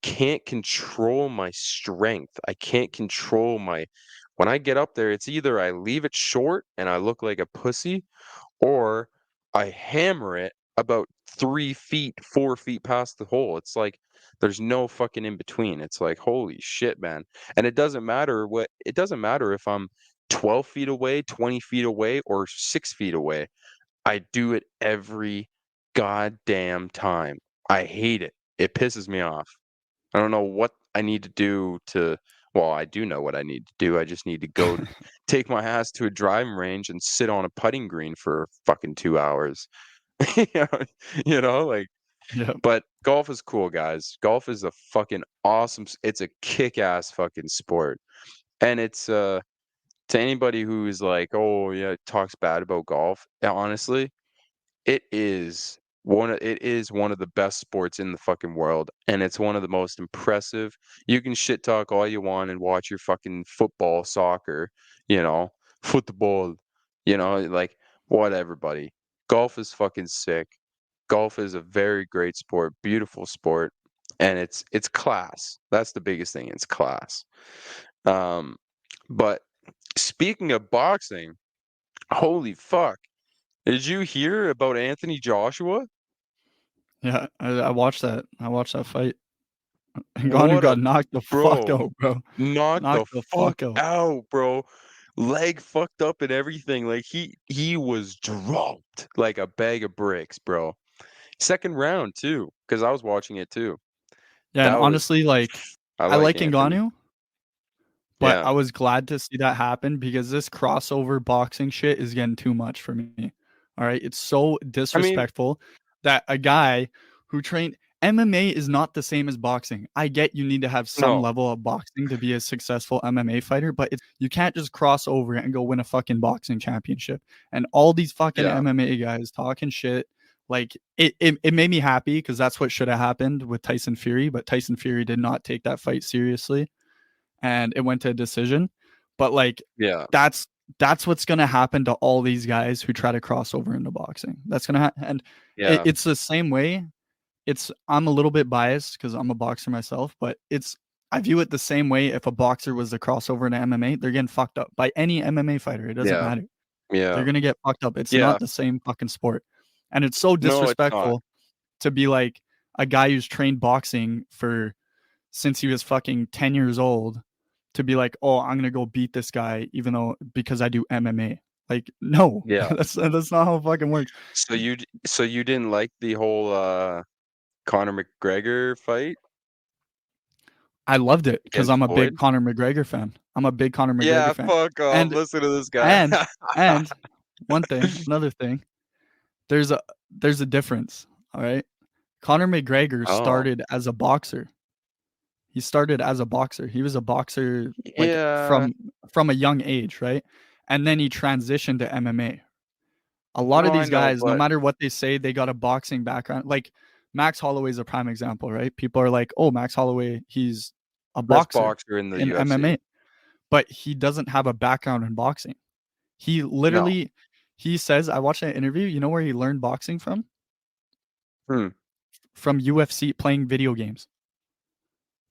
can't control my strength. I can't control my when I get up there, it's either I leave it short and I look like a pussy, or I hammer it about 3 feet, 4 feet past the hole. It's like there's no fucking in between. It's like, holy shit, man. And it doesn't matter if I'm 12 feet away, 20 feet away, or 6 feet away. I do it every goddamn time. I hate it. It pisses me off. I don't know what I need to do well, I do know what I need to do. I just need to go take my ass to a driving range and sit on a putting green for fucking 2 hours. You know, like Yeah. but golf is cool, guys. Golf is a fucking awesome it's a kick-ass fucking sport. And it's to anybody who's like, "Oh, yeah, talks bad about golf." Honestly, it is one of the best sports in the fucking world, and it's one of the most impressive. You can shit talk all you want and watch your fucking football, soccer, you know, football, like whatever, buddy. Golf is fucking sick. Golf is a very great sport, beautiful sport, and it's class. That's the biggest thing. It's class. Um, but speaking of boxing, holy fuck. Did you hear about Anthony Joshua? Yeah, I watched that. I watched that fight. Ngannou What got a knocked the fuck bro. out, bro. Knocked the Knocked the fuck fuck out. out, bro. Leg fucked up and everything. Like he was dropped like a bag of bricks, bro. Second round too, because I was watching it too. Yeah, and That was honestly, like I I like like Anthony. Ngannou, but Yeah. I was glad to see that happen because this crossover boxing shit is getting too much for me. All right, it's so I mean, disrespectful that a guy who trained MMA is not the same as boxing. I get you need to have some no. level of boxing to be a successful MMA fighter, but you can't just cross over and go win a fucking boxing championship. And all these fucking Yeah. MMA guys talking shit Like it made me happy because that's what should have happened with Tyson Fury, but Tyson Fury did not take that fight seriously and it went to a decision. But like Yeah. that's what's gonna happen to all these guys who try to cross over into boxing. That's gonna and Yeah. it's the same way. I'm a little bit biased because I'm a boxer myself, but I view it the same way. If a boxer was to cross over into MMA, they're getting fucked up by any MMA fighter. It doesn't Yeah. matter. They're Yeah. gonna get fucked up. It's Yeah. not the same fucking sport, and it's so No, it's not. disrespectful to be like a guy who's trained boxing for since he was fucking 10 years old to be like, oh, I'm gonna go beat this guy even though because I do MMA. Like, no, Yeah. that's not how it fucking works. So you didn't like the whole Conor McGregor fight I loved it because against I'm a big Floyd? Conor McGregor fan. I'm a big Conor McGregor Yeah, fan. fuck off. And Listen to this guy. and and another thing, there's a difference. All right. Conor McGregor Oh. started as a boxer. He started as a boxer. He was a boxer like Yeah. from a young age, right? And then he transitioned to MMA. A lot No, of I these know, guys, no but matter what they say, they got a boxing background. Like Max Holloway's a prime example, right? People are like, "Oh, Max Holloway, he's a best boxer boxer in the in UFC. MMA." But he doesn't have a background in boxing. He No. literally he says, I watched that interview, you know where he learned boxing from? Hmm. From UFC playing video games.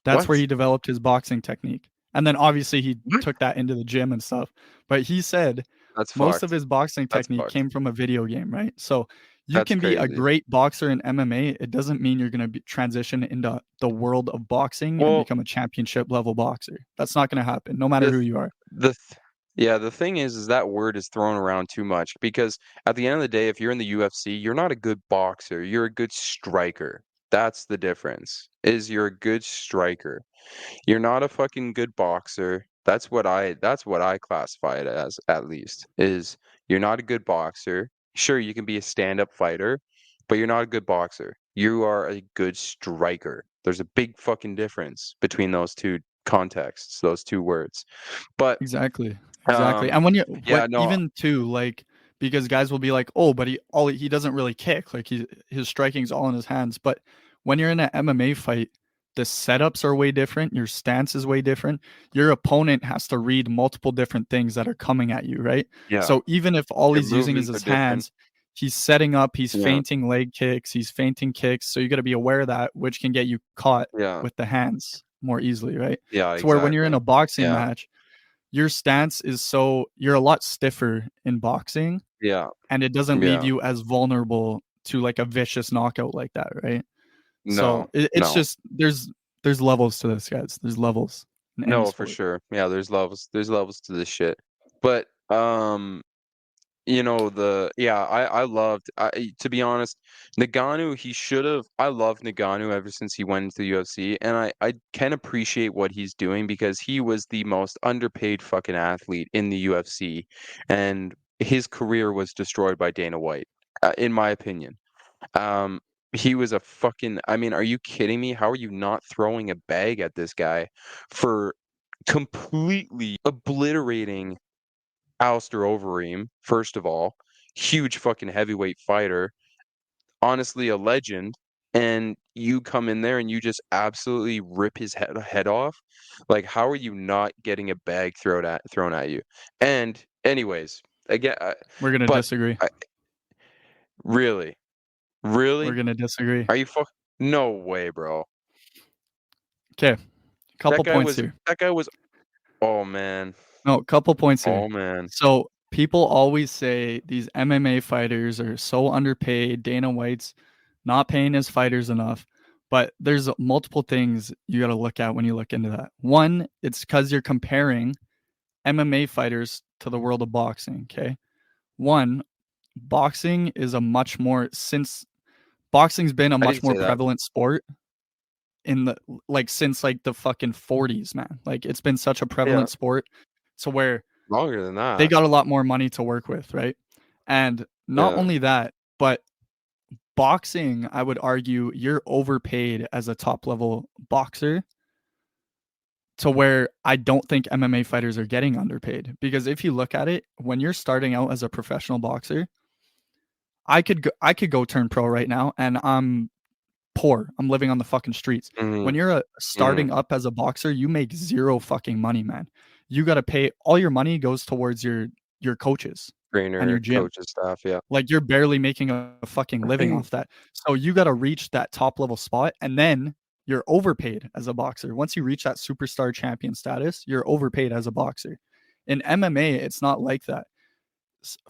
That's where What? he developed his boxing technique. And then obviously he What? took that into the gym and stuff. But he said That's most of fucked. his boxing That's technique fucked. came from a video game, right? So you That's can be a crazy. great boxer in MMA. It doesn't mean you're going to transition into the world of boxing and Well, become a championship level boxer. That's not going to happen, no matter the who th- you are. the th- yeah, the thing is that word is thrown around too much because at the end of the day, if you're in the UFC, you're not a good boxer. You're a good striker. That's the difference. Is you're a good striker. You're not a fucking good boxer. That's what I classify it as, at least, is you're not a good boxer. Sure, you can be a stand-up fighter, but you're not a good boxer. You are a good striker. There's a big fucking difference between those two contexts, those two words. But Exactly. Exactly. um And when you what yeah, no, even too like because guys will be like, "Oh, but he doesn't really kick. Like his striking's all in his hands." But when you're in an MMA fight, the setups are way different, your stance is way different. Your opponent has to read multiple different things that are coming at you, right? yeah, So even if all your he's using is movements are his different. hands, he's setting up, he's Yeah, feinting leg kicks, he's feinting kicks, so you got to be aware of that, which can get you caught yeah, with the hands more easily, right? yeah, To where when you're in exactly. a boxing Yeah, match, your stance is you're a lot stiffer in boxing yeah, and it doesn't leave yeah. you as vulnerable to like a vicious knockout like that, right? So No, it's no. just there's levels to this, guys. There's levels in any No, for sport. sure. Yeah, there's levels. There's levels to this shit. But I loved to be honest, Nagano, he should have I love Nagano ever since he went into the UFC, and I can appreciate what he's doing because he was the most underpaid fucking athlete in the UFC, and his career was destroyed by Dana White, in my opinion. Um, he was a fucking I mean, are you kidding me? How are you not throwing a bag at this guy for completely obliterating Alistair Overeem, first of all, huge fucking heavyweight fighter, honestly a legend, and you come in there and you just absolutely rip his head off? Like, how are you not getting a bag thrown at you? And anyways, again, We're gonna but disagree. I, really, We're really, gonna disagree. are you no way, bro. Okay, That couple guy points was here. that guy was oh man. No, couple points here. Oh man. So people always say these MMA fighters are so underpaid. Dana White's not paying his fighters enough. But there's multiple things you got to look at when you look into that. One, it's because you're comparing MMA fighters to the world of boxing. Okay. One, boxing is a much more, since boxing's been a I much didn't more say that. prevalent sport in the, like, since like the fucking 40s, man. Like, it's been such a Yeah, prevalent sport to where longer than they that. got a lot more money to work with, right? And not Yeah. only that, but boxing, I would argue you're overpaid as a top level boxer to where I don't think MMA fighters are getting underpaid. Because if you look at it, when you're starting out as a professional boxer, I could go turn pro right now, and I'm poor. I'm living on the fucking streets. When Mhm, you're mhm. starting up as a boxer, you make zero fucking money, man. You got to pay all your money goes towards your coaches and your Trainer, gym. coaches, staff, yeah. Like you're barely making a fucking living off that. So you got to reach that top level spot and then you're overpaid as a boxer. Once you reach that superstar champion status, you're overpaid as a boxer. In MMA, it's not like that.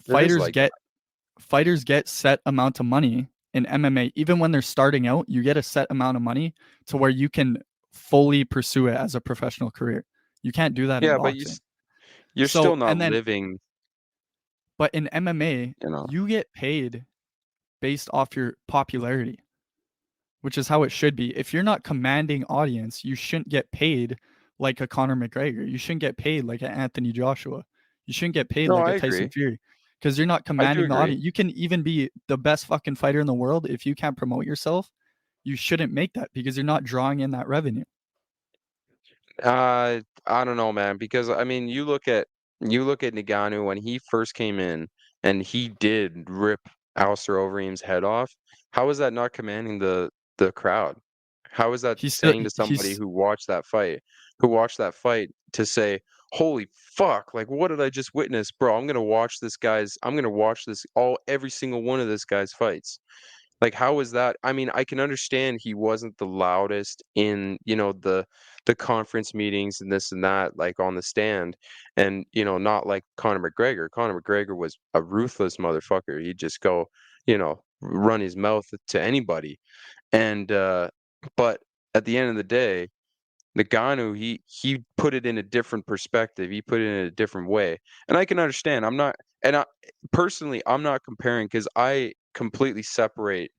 It is Fighters like that. get set amount of money in MMA. Even when they're starting out, you get a set amount of money to where you can fully pursue it as a professional career. You can't do that in Yeah, but boxing. you're still So, not and then, living, but in MMA, you know. you get paid based off your popularity, which is how it should be. If you're not commanding audience, you shouldn't get paid like a Conor McGregor. You shouldn't get paid like an Anthony Joshua. You shouldn't get paid No, like I a Tyson agree. Fury because you're not I do commanding the agree. audience. You can even be the best fucking fighter in the world. If you can't promote yourself, you shouldn't make that because you're not drawing in that revenue. I don't know, man, because I mean, you look at Ngannou when he first came in, and he did rip Alistair Overeem's head off. How is that not commanding the crowd? How is that He's still saying to somebody he's who watched that fight to say, "Holy fuck! Like, what did I just witness, bro? I'm gonna watch this every single one of this guy's fights." Like, how is that? I mean, I can understand he wasn't the loudest in, the conference meetings and this and that, like on the stand, and not like Conor McGregor. Conor McGregor was a ruthless motherfucker. He'd just go, run his mouth to anybody. And but at the end of the day, Nagano, he put it in a different perspective. He put it in a different way, and I can understand. Personally, I'm not comparing because I completely separate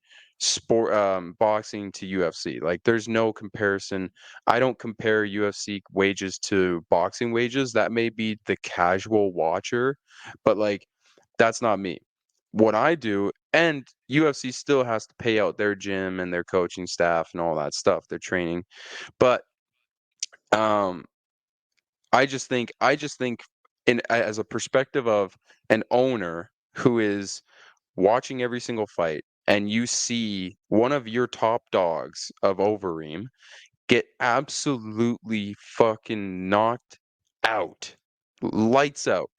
boxing to UFC. Like, there's no comparison. I don't compare UFC wages to boxing wages. That may be the casual watcher, but like, that's not me. What I do, and UFC still has to pay out their gym and their coaching staff and all that stuff, their training, but um, I just think as a perspective of an owner who is watching every single fight, and you see one of your top dogs of Overeem get absolutely fucking knocked out, lights out,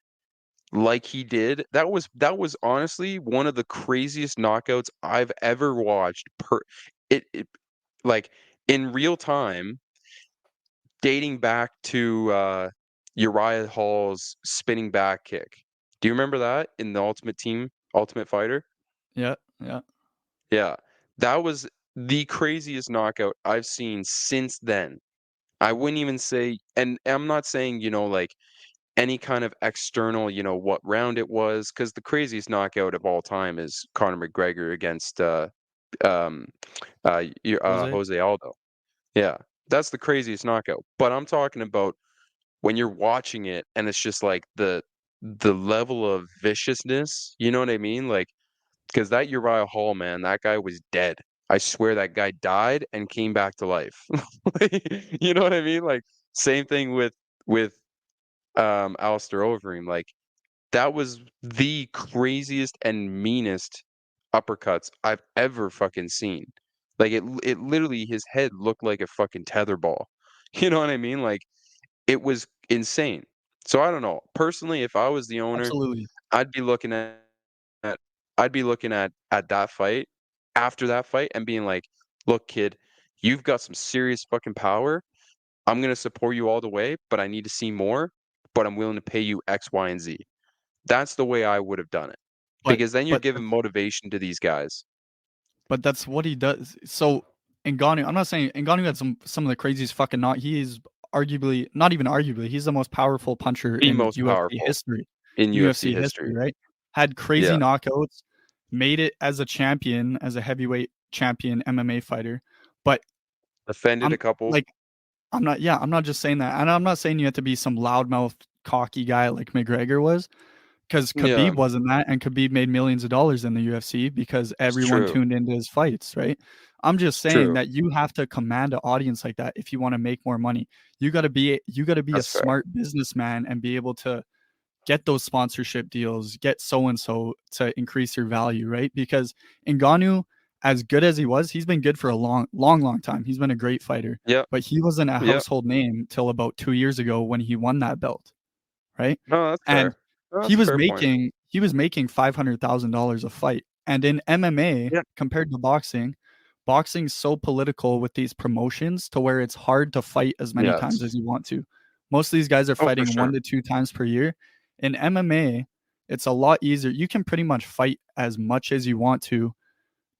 like he did. That was honestly one of the craziest knockouts I've ever watched. It like in real time, dating back to Uriah Hall's spinning back kick. Do you remember that in the Ultimate Fighter? yeah, yeah. Yeah. That was the craziest knockout I've seen since then. I wouldn't even say, and I'm not saying, like any kind of external, what round it was, because the craziest knockout of all time is Conor McGregor against um, Jose. Jose Aldo. Yeah, that's the craziest knockout. But I'm talking about when you're watching it and it's just like the level of viciousness, you know what I mean? Like, because that Uriah Hall, man, that guy was dead. I swear that guy died and came back to life. You know what I mean? Like, same thing with Alistair Overeem. Like, that was the craziest and meanest uppercuts I've ever fucking seen. Like, it literally, his head looked like a fucking tetherball. You know what I mean? Like, it was insane. So I don't know. Personally, if I was the owner, Absolutely. I'd be looking at I'd be looking at that fight, after that fight, and being like, "Look, kid, you've got some serious fucking power. I'm gonna support you all the way, but I need to see more, but I'm willing to pay you X, Y, and Z." That's the way I would have done it. But Because then you're but giving motivation to these guys. But that's what he does. So Ngannou, I'm not saying Ngannou had some of the craziest fucking not. He is arguably, not even arguably, he's the most powerful puncher The in most UFC powerful history. in UFC UFC history, history. right? Had crazy Yeah. knockouts, made it as a champion, as a heavyweight champion MMA fighter. But Offended a I'm couple. like, I'm not just saying that. And I'm not saying you have to be some loudmouth, cocky guy like McGregor was. Because Yeah, Khabib wasn't that, and Khabib made millions of dollars in the UFC because it's everyone true. tuned into his fights, right? I'm just saying True. that you have to command an audience like that if you want to make more money. You got to be a That's fair. smart businessman and be able to get those sponsorship deals, get so and so to increase your value, right? Because Ngannou, as good as he was, he's been good for a long time. He's been a great fighter, Yep. but he wasn't a Yep. household name till about 2 years ago when he won that belt, right? No, that's And fair. No, he that's a was fair point. making $500,000 a fight. And in MMA, Yeah. compared to boxing, boxing's so political with these promotions to where it's hard to fight as many times as Yes. you want to. Most of these guys are Oh, for fighting sure. 1 to 2 times per year. In MMA, it's a lot easier. You can pretty much fight as much as you want to,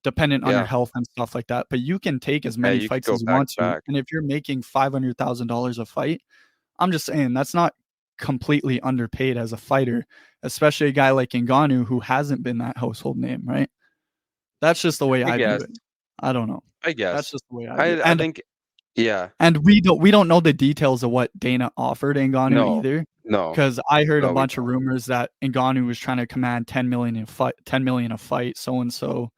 dependent on your Yeah. health and stuff like that. But you can take as Yeah, many you could fights go as you back want to to. back. And if you're making $500,000 a fight, I'm just saying that's not completely underpaid as a fighter, especially a guy like Ngannou who hasn't been that household name, right? That's just the way I I view guess. it. I don't know. I That's guess. just the way I view it. I think yeah. And we don't know the details of what Dana offered Ngannou No. either, No. because I heard a No, we bunch of don't. rumors that Ngannou was trying to command 10 million a fight, so and so,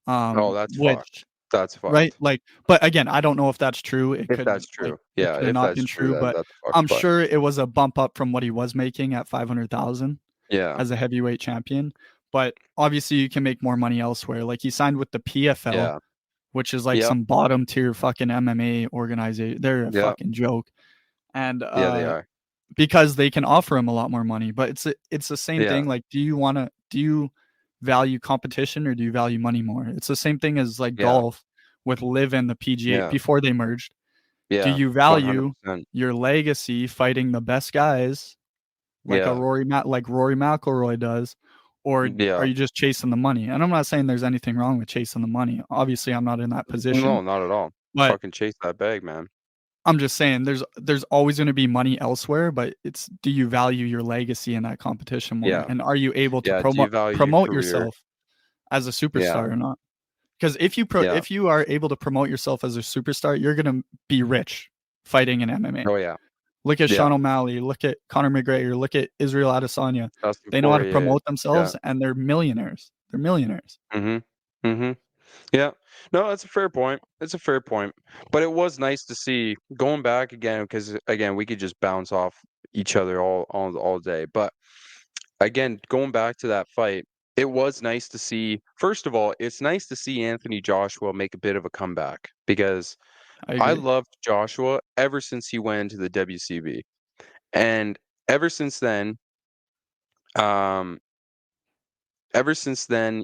Oh, that's which fucked. That's right? fucked. Like, but again, I don't know if that's true. If that's true. It Yeah, could have if not that's been true, true, then but that's fucked. I'm But sure it was a bump up from what he was making at 500,000 yeah. as a heavyweight champion. But obviously, you can make more money elsewhere. Like he signed with the PFL, Yeah. which is like Yep. some bottom tier fucking MMA organization. They're a Yep. fucking joke, and Yeah, they are. because they can offer him a lot more money. But it's the same Yeah. thing. Like, do you value competition or do you value money more? It's the same thing as like Yeah. golf with Live and the PGA Yeah. before they merged. Do Yeah. you value 100%. your legacy fighting the best guys like Yeah. Rory McIlroy does, or are Yeah. you just chasing the money? And I'm not saying there's anything wrong with chasing the money. Obviously, I'm not in that position, No, not at all. but Fucking chase that bag, man. I'm just saying there's always going to be money elsewhere, but it's do you value your legacy in that competition more, Yeah. and are you able to Yeah. Do you value your promote career? yourself as a Yeah. superstar or not? Because Yeah. if you are able to promote yourself as a superstar, you're going to be rich fighting in MMA. Oh yeah. Look at Yeah. Sean O'Malley, look at Conor McGregor, look at Israel Adesanya. Dustin They know how to Poirier. promote Yeah. themselves and they're millionaires. They're millionaires. Mm-hmm. Mm-hmm. Yeah. No, that's a fair point. It's a fair point. But it was nice to see going back again because again we could just bounce off each other all day. But again, going back to that fight, it was nice to see. First of all, it's nice to see Anthony Joshua make a bit of a comeback because I I agree. loved Joshua ever since he went into the WCB, and ever since then, um,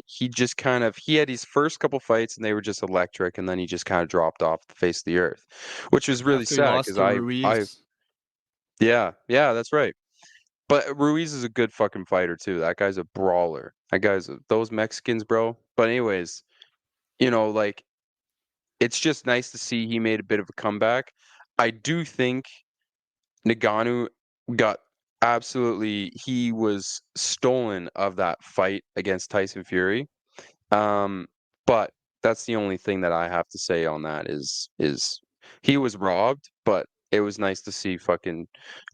he just he had his first couple fights and they were just electric, and then he just kind of dropped off the face of the earth, which was really After he sad lost because to I Ruiz, yeah, that's right. But Ruiz is a good fucking fighter too. That guy's a brawler. Those Mexicans, bro. But anyways, like it's just nice to see he made a bit of a comeback. I do think Nagano got he was stolen of that fight against Tyson Fury. Um, but that's the only thing that I have to say on that is he was robbed, but it was nice to see fucking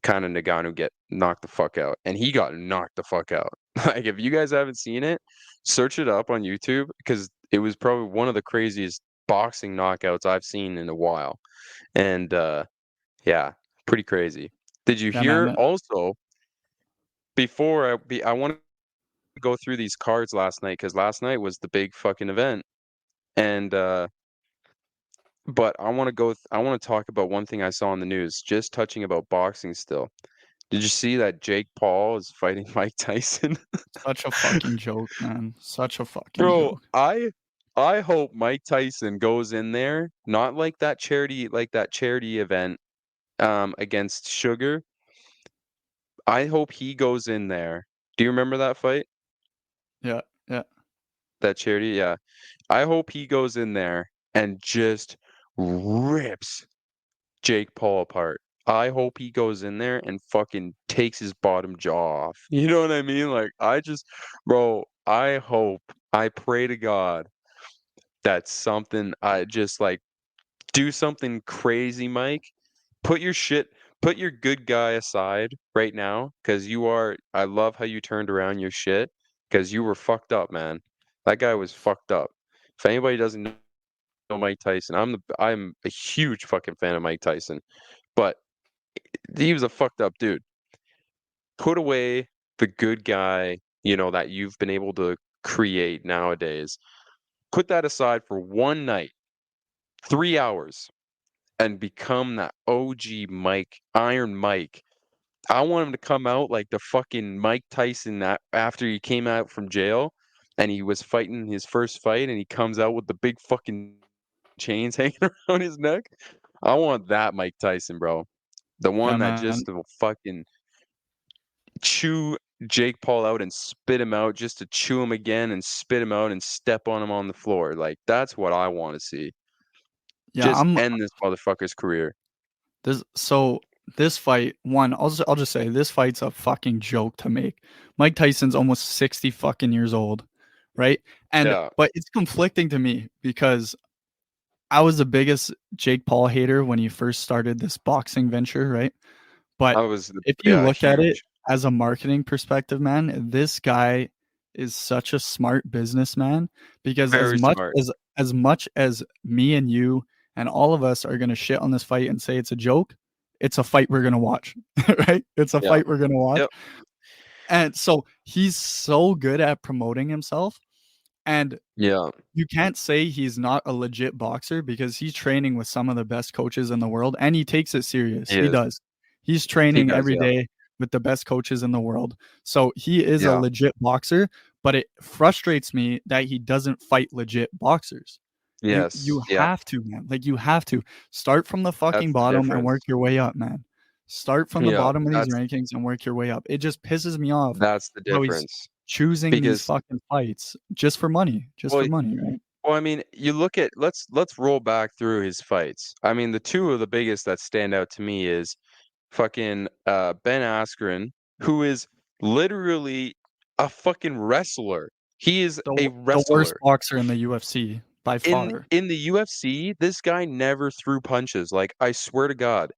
kind of Nagano get knocked the fuck out. And he got knocked the fuck out. Like if you guys haven't seen it, search it up on YouTube because it was probably one of the craziest boxing knockouts I've seen in a while. And yeah, pretty crazy. Did you yeah, hear man. also I want to go through these cards last night because last night was the big fucking event. And but I want to talk about one thing I saw in the news, just touching about boxing still. Did you see that Jake Paul is fighting Mike Tyson? Such a fucking joke, man. Such a fucking Bro, joke. I hope Mike Tyson goes in there, not like that charity event against Sugar. I hope he goes in there. Do you remember that fight? Yeah, yeah. That charity? Yeah. I hope he goes in there and just rips Jake Paul apart. I hope he goes in there and fucking takes his bottom jaw off. You know what I mean? Like bro, I pray to God that something I just like do something crazy, Mike. Put your shit, put your good guy aside right now cuz I love how you turned around your shit cuz you were fucked up, man. That guy was fucked up. If anybody doesn't know Mike Tyson, I'm a huge fucking fan of Mike Tyson. But he was a fucked up dude. put away the good guy, that you've been able to create nowadays. Put that aside for one night, 3 hours, and become that OG Mike, Iron Mike. I want him to come out like the fucking Mike Tyson that after he came out from jail and he was fighting his first fight and he comes out with the big fucking chains hanging around his neck. I want that Mike Tyson, bro. The Yeah, one that man. just will fucking chew Jake Paul out and spit him out just to chew him again and spit him out and step on him on the floor. Like, that's what I want to see. Yeah, Just end this motherfucker's career. This fight, I'll just say this fight's a fucking joke to make. Mike Tyson's almost 60 fucking years old, right? Yeah. But it's conflicting to me because I was the biggest Jake Paul hater when he first started this boxing venture, right? But if you look at it huge. as a marketing perspective, man, this guy is such a smart businessman because Very smart. as much as me and you and all of us are gonna shit on this fight and say it's a joke, it's a fight we're gonna watch, right? It's a Yeah. fight we're gonna watch. Yep. And so he's so good at promoting himself. And Yeah. you can't say he's not a legit boxer because he's training with some of the best coaches in the world and he takes it serious. He He is. does. He's He training does, every yeah. day with the best coaches in the world. So he is a Yeah. legit boxer, but it frustrates me that he doesn't fight legit boxers. Yes. You Yeah. have to, man. Like you have to start from the That's fucking the bottom and difference. work your way up, man. Start from the Yeah. bottom of these That's rankings and work your way up. It just pisses me off that's the how he's difference. choosing these Because fucking fights just for money, well, right? well, I mean, you look at let's roll back through his fights. I mean, the two of the biggest that stand out to me is fucking Ben Askren, who is literally a fucking wrestler. He is a The worst wrestler. boxer in the UFC by In far. in the UFC, this guy never threw punches. Like, I swear to God.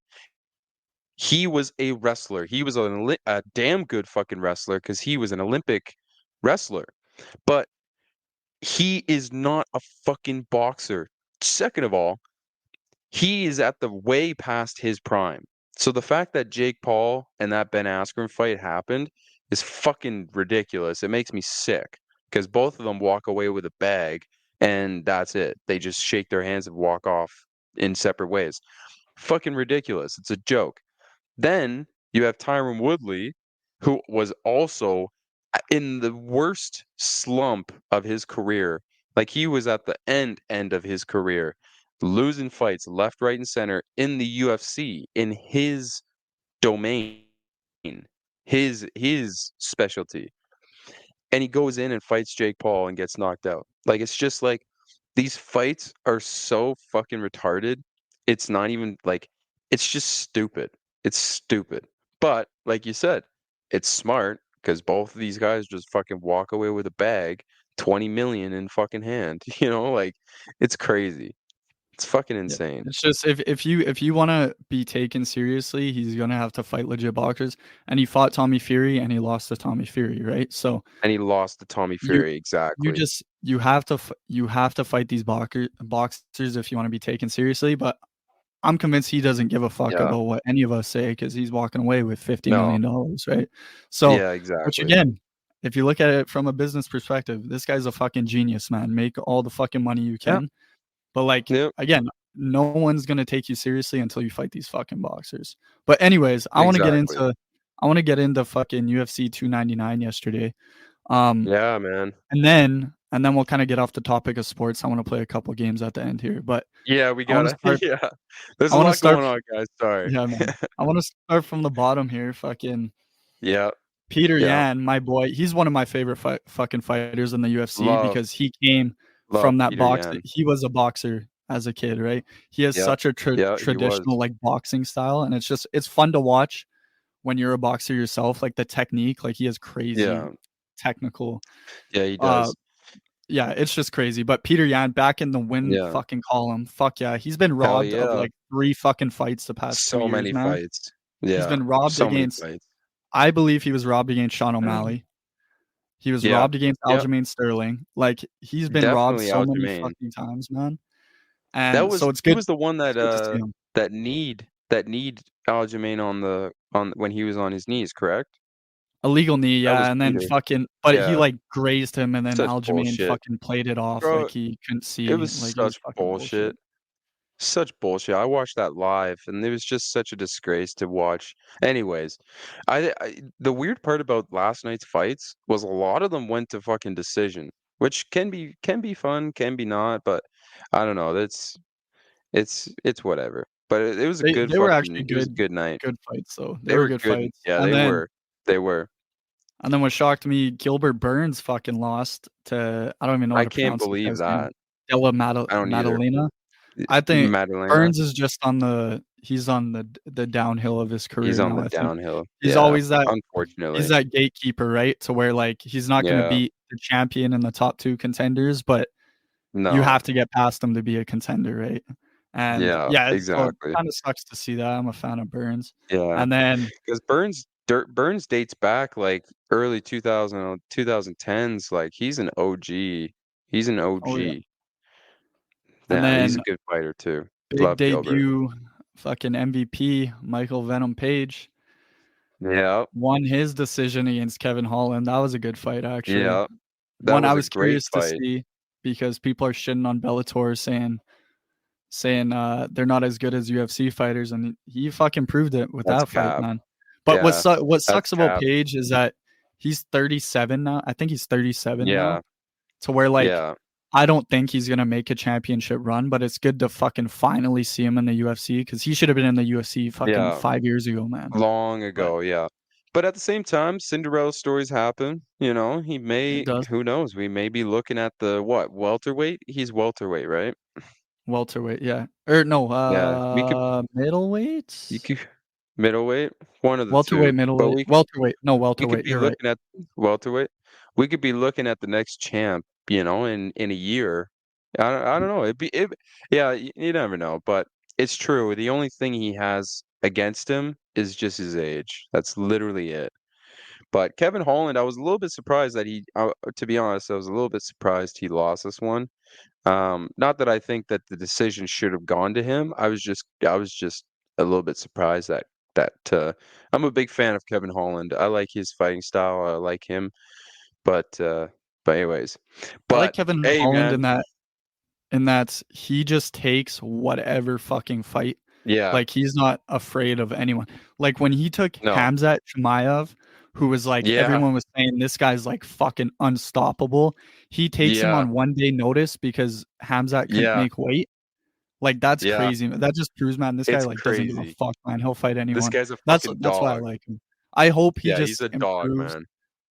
He was a wrestler. He was a damn good fucking wrestler because he was an Olympic wrestler. But he is not a fucking boxer. Second of all, he is at the way past his prime. So the fact that Jake Paul and that Ben Askren fight happened is fucking ridiculous. It makes me sick because both of them walk away with a bag and that's it. They just shake their hands and walk off in separate ways. Fucking ridiculous. It's a joke. Then you have Tyron Woodley, who was also in the worst slump of his career. Like, he was at the end of his career, losing fights left, right, and center in the UFC in his domain, his specialty. And he goes in and fights Jake Paul and gets knocked out. Like, it's just like these fights are so fucking retarded. It's not even like it's just stupid. It's stupid. But like you said, it's smart because both of these guys just fucking walk away with a bag, 20 million in fucking hand. Like, it's crazy. It's fucking Yeah. insane. It's just if you wanna be taken seriously, he's gonna have to fight legit boxers, and he fought Tommy Fury, and he lost to Tommy Fury, right? So And he lost to Tommy you Fury, exactly. you have to fight these boxers if you wanna be taken seriously, but I'm convinced he doesn't give a fuck Yeah. about what any of us say because he's walking away with $50 No. million, right? So, Yeah, which exactly. again, if you look at it from a business perspective, this guy's a fucking genius, man. Make all the fucking money you Yeah. can. But like Yep. again, no one's gonna take you seriously until you fight these fucking boxers. But anyways, Exactly. I want to get into fucking UFC 299 yesterday. Um, Yeah, man. and then we'll kind of get off the topic of sports. I want to play a couple games at the end here, but Yeah, we I want to gotta start. yeah. There's I a want to lot start. going on, guys. Sorry. Yeah, man. I want to start from the bottom here. Fucking Yeah, Peter yeah. Yan, my boy. He's one of my favorite fucking fighters in the UFC Love, because he came love from that Peter box. Yan. He was a boxer as a kid, right? He has Yep. such a Yeah, he was. traditional like boxing style, and it's fun to watch when you're a boxer yourself. Like the technique, like he has crazy Yeah. technical. Yeah, he Uh, does. yeah, it's just crazy. But Peter Yan back in the win Yeah. fucking column. Fuck yeah, he's been Hell robbed of yeah. like 3 fucking fights the past 2 So years, many man. fights. He's Yeah. been robbed So many against. fights. I believe he was robbed against Sean O'Malley. He was Yeah. robbed against Yep. Aljamain Sterling. Like he's been robbed Definitely so many Aljamain. fucking times, man. That And so was it's he good. was the one It's good to see him. that need Aljamain on when he was on his knees, correct? illegal knee, That was yeah, and then Peter. fucking but he, Yeah, like, grazed him, and then such Aljamain bullshit. fucking played it off Bro, like he couldn't it see, was like, it was such fucking bullshit. bullshit. Such bullshit. I watched that live, and it was just such a disgrace to watch. Anyways, the weird part about last night's fights was a lot of them went to fucking decision, which can be fun, can be not, but I don't know. It's whatever. But it was a good They were actually fucking it was a good night. good fights, though. They They were were good good. fights, Yeah, and they then were. They were. what shocked me, Gilbert Burns fucking lost to I don't even know how I to can't pronounce this believe guy's name, that. Della I don't either. Maddalena. I think Madalena, Burns is just on the downhill of his he's career on now, the I think. downhill. He's Yeah, always that he's unfortunately. that gatekeeper, right? To where, like, he's not gonna Yeah. beat the champion and the top 2 contenders, but you No. have to get past him to be a contender, right? And, Yeah, yeah, so it exactly. kinda sucks to see that. I'm a fan of Burns. Yeah, And then 'cause Burns dates back, like, early 2010s, like, he's an OG. He's an oh, yeah. OG. And Yeah, he's a then good fighter too. big Love Gilbert. debut, fucking MVP, Michael Venom Page Yeah, won his decision against Kevin Holland. That was a good fight, actually. yeah, that One I was a was great curious to fight. see because people are shitting on Bellator saying they're not as good as UFC fighters, and he fucking proved it with That's that fight, cap. man. But Yeah, what that's sucks about cap. Page is that he's 37 now. I think he's 37 now, Yeah, to where, like, yeah, I don't think he's gonna make a championship run, but it's good to fucking finally see him in the UFC because he should have been in the UFC fucking yeah. 5 years ago, man. Long But ago, yeah. But at the same time, Cinderella stories happen, he it may does. who knows? We may be looking at the what, welterweight? He's welterweight, right? Welterweight, yeah. Or no, Yeah, you middleweight? could middleweight, one of the Welterweight, 2, but middleweight. Welterweight. No, we could welterweight, be you're right. looking at welterweight. We could be looking at the next champ, in a year. I don't know. Yeah, you never know, but it's true. The only thing he has against him is just his age. That's literally it. But Kevin Holland, I was a little bit surprised that to be honest, I was a little bit surprised he lost this one. Not that I think that the decision should have gone to him. I was just a little bit surprised that I'm a big fan of Kevin Holland. I like his fighting style. I like him. But anyways, I like but Kevin hey, Holland man, in that he just takes whatever fucking fight. yeah, Like, he's not afraid of anyone. Like, when he took no, Khamzat Chimaev, who was like yeah, everyone was saying this guy's like fucking unstoppable. He takes him yeah, on 1 day notice because Khamzat couldn't yeah, make weight. Like, that's yeah. crazy. That just proves, man, this guy, It's like, doesn't give a crazy. fuck, man. He'll fight This anyone. guy's a That's fucking that's why I dog. like him. I hope he Yeah, he's just a dog, improves. man.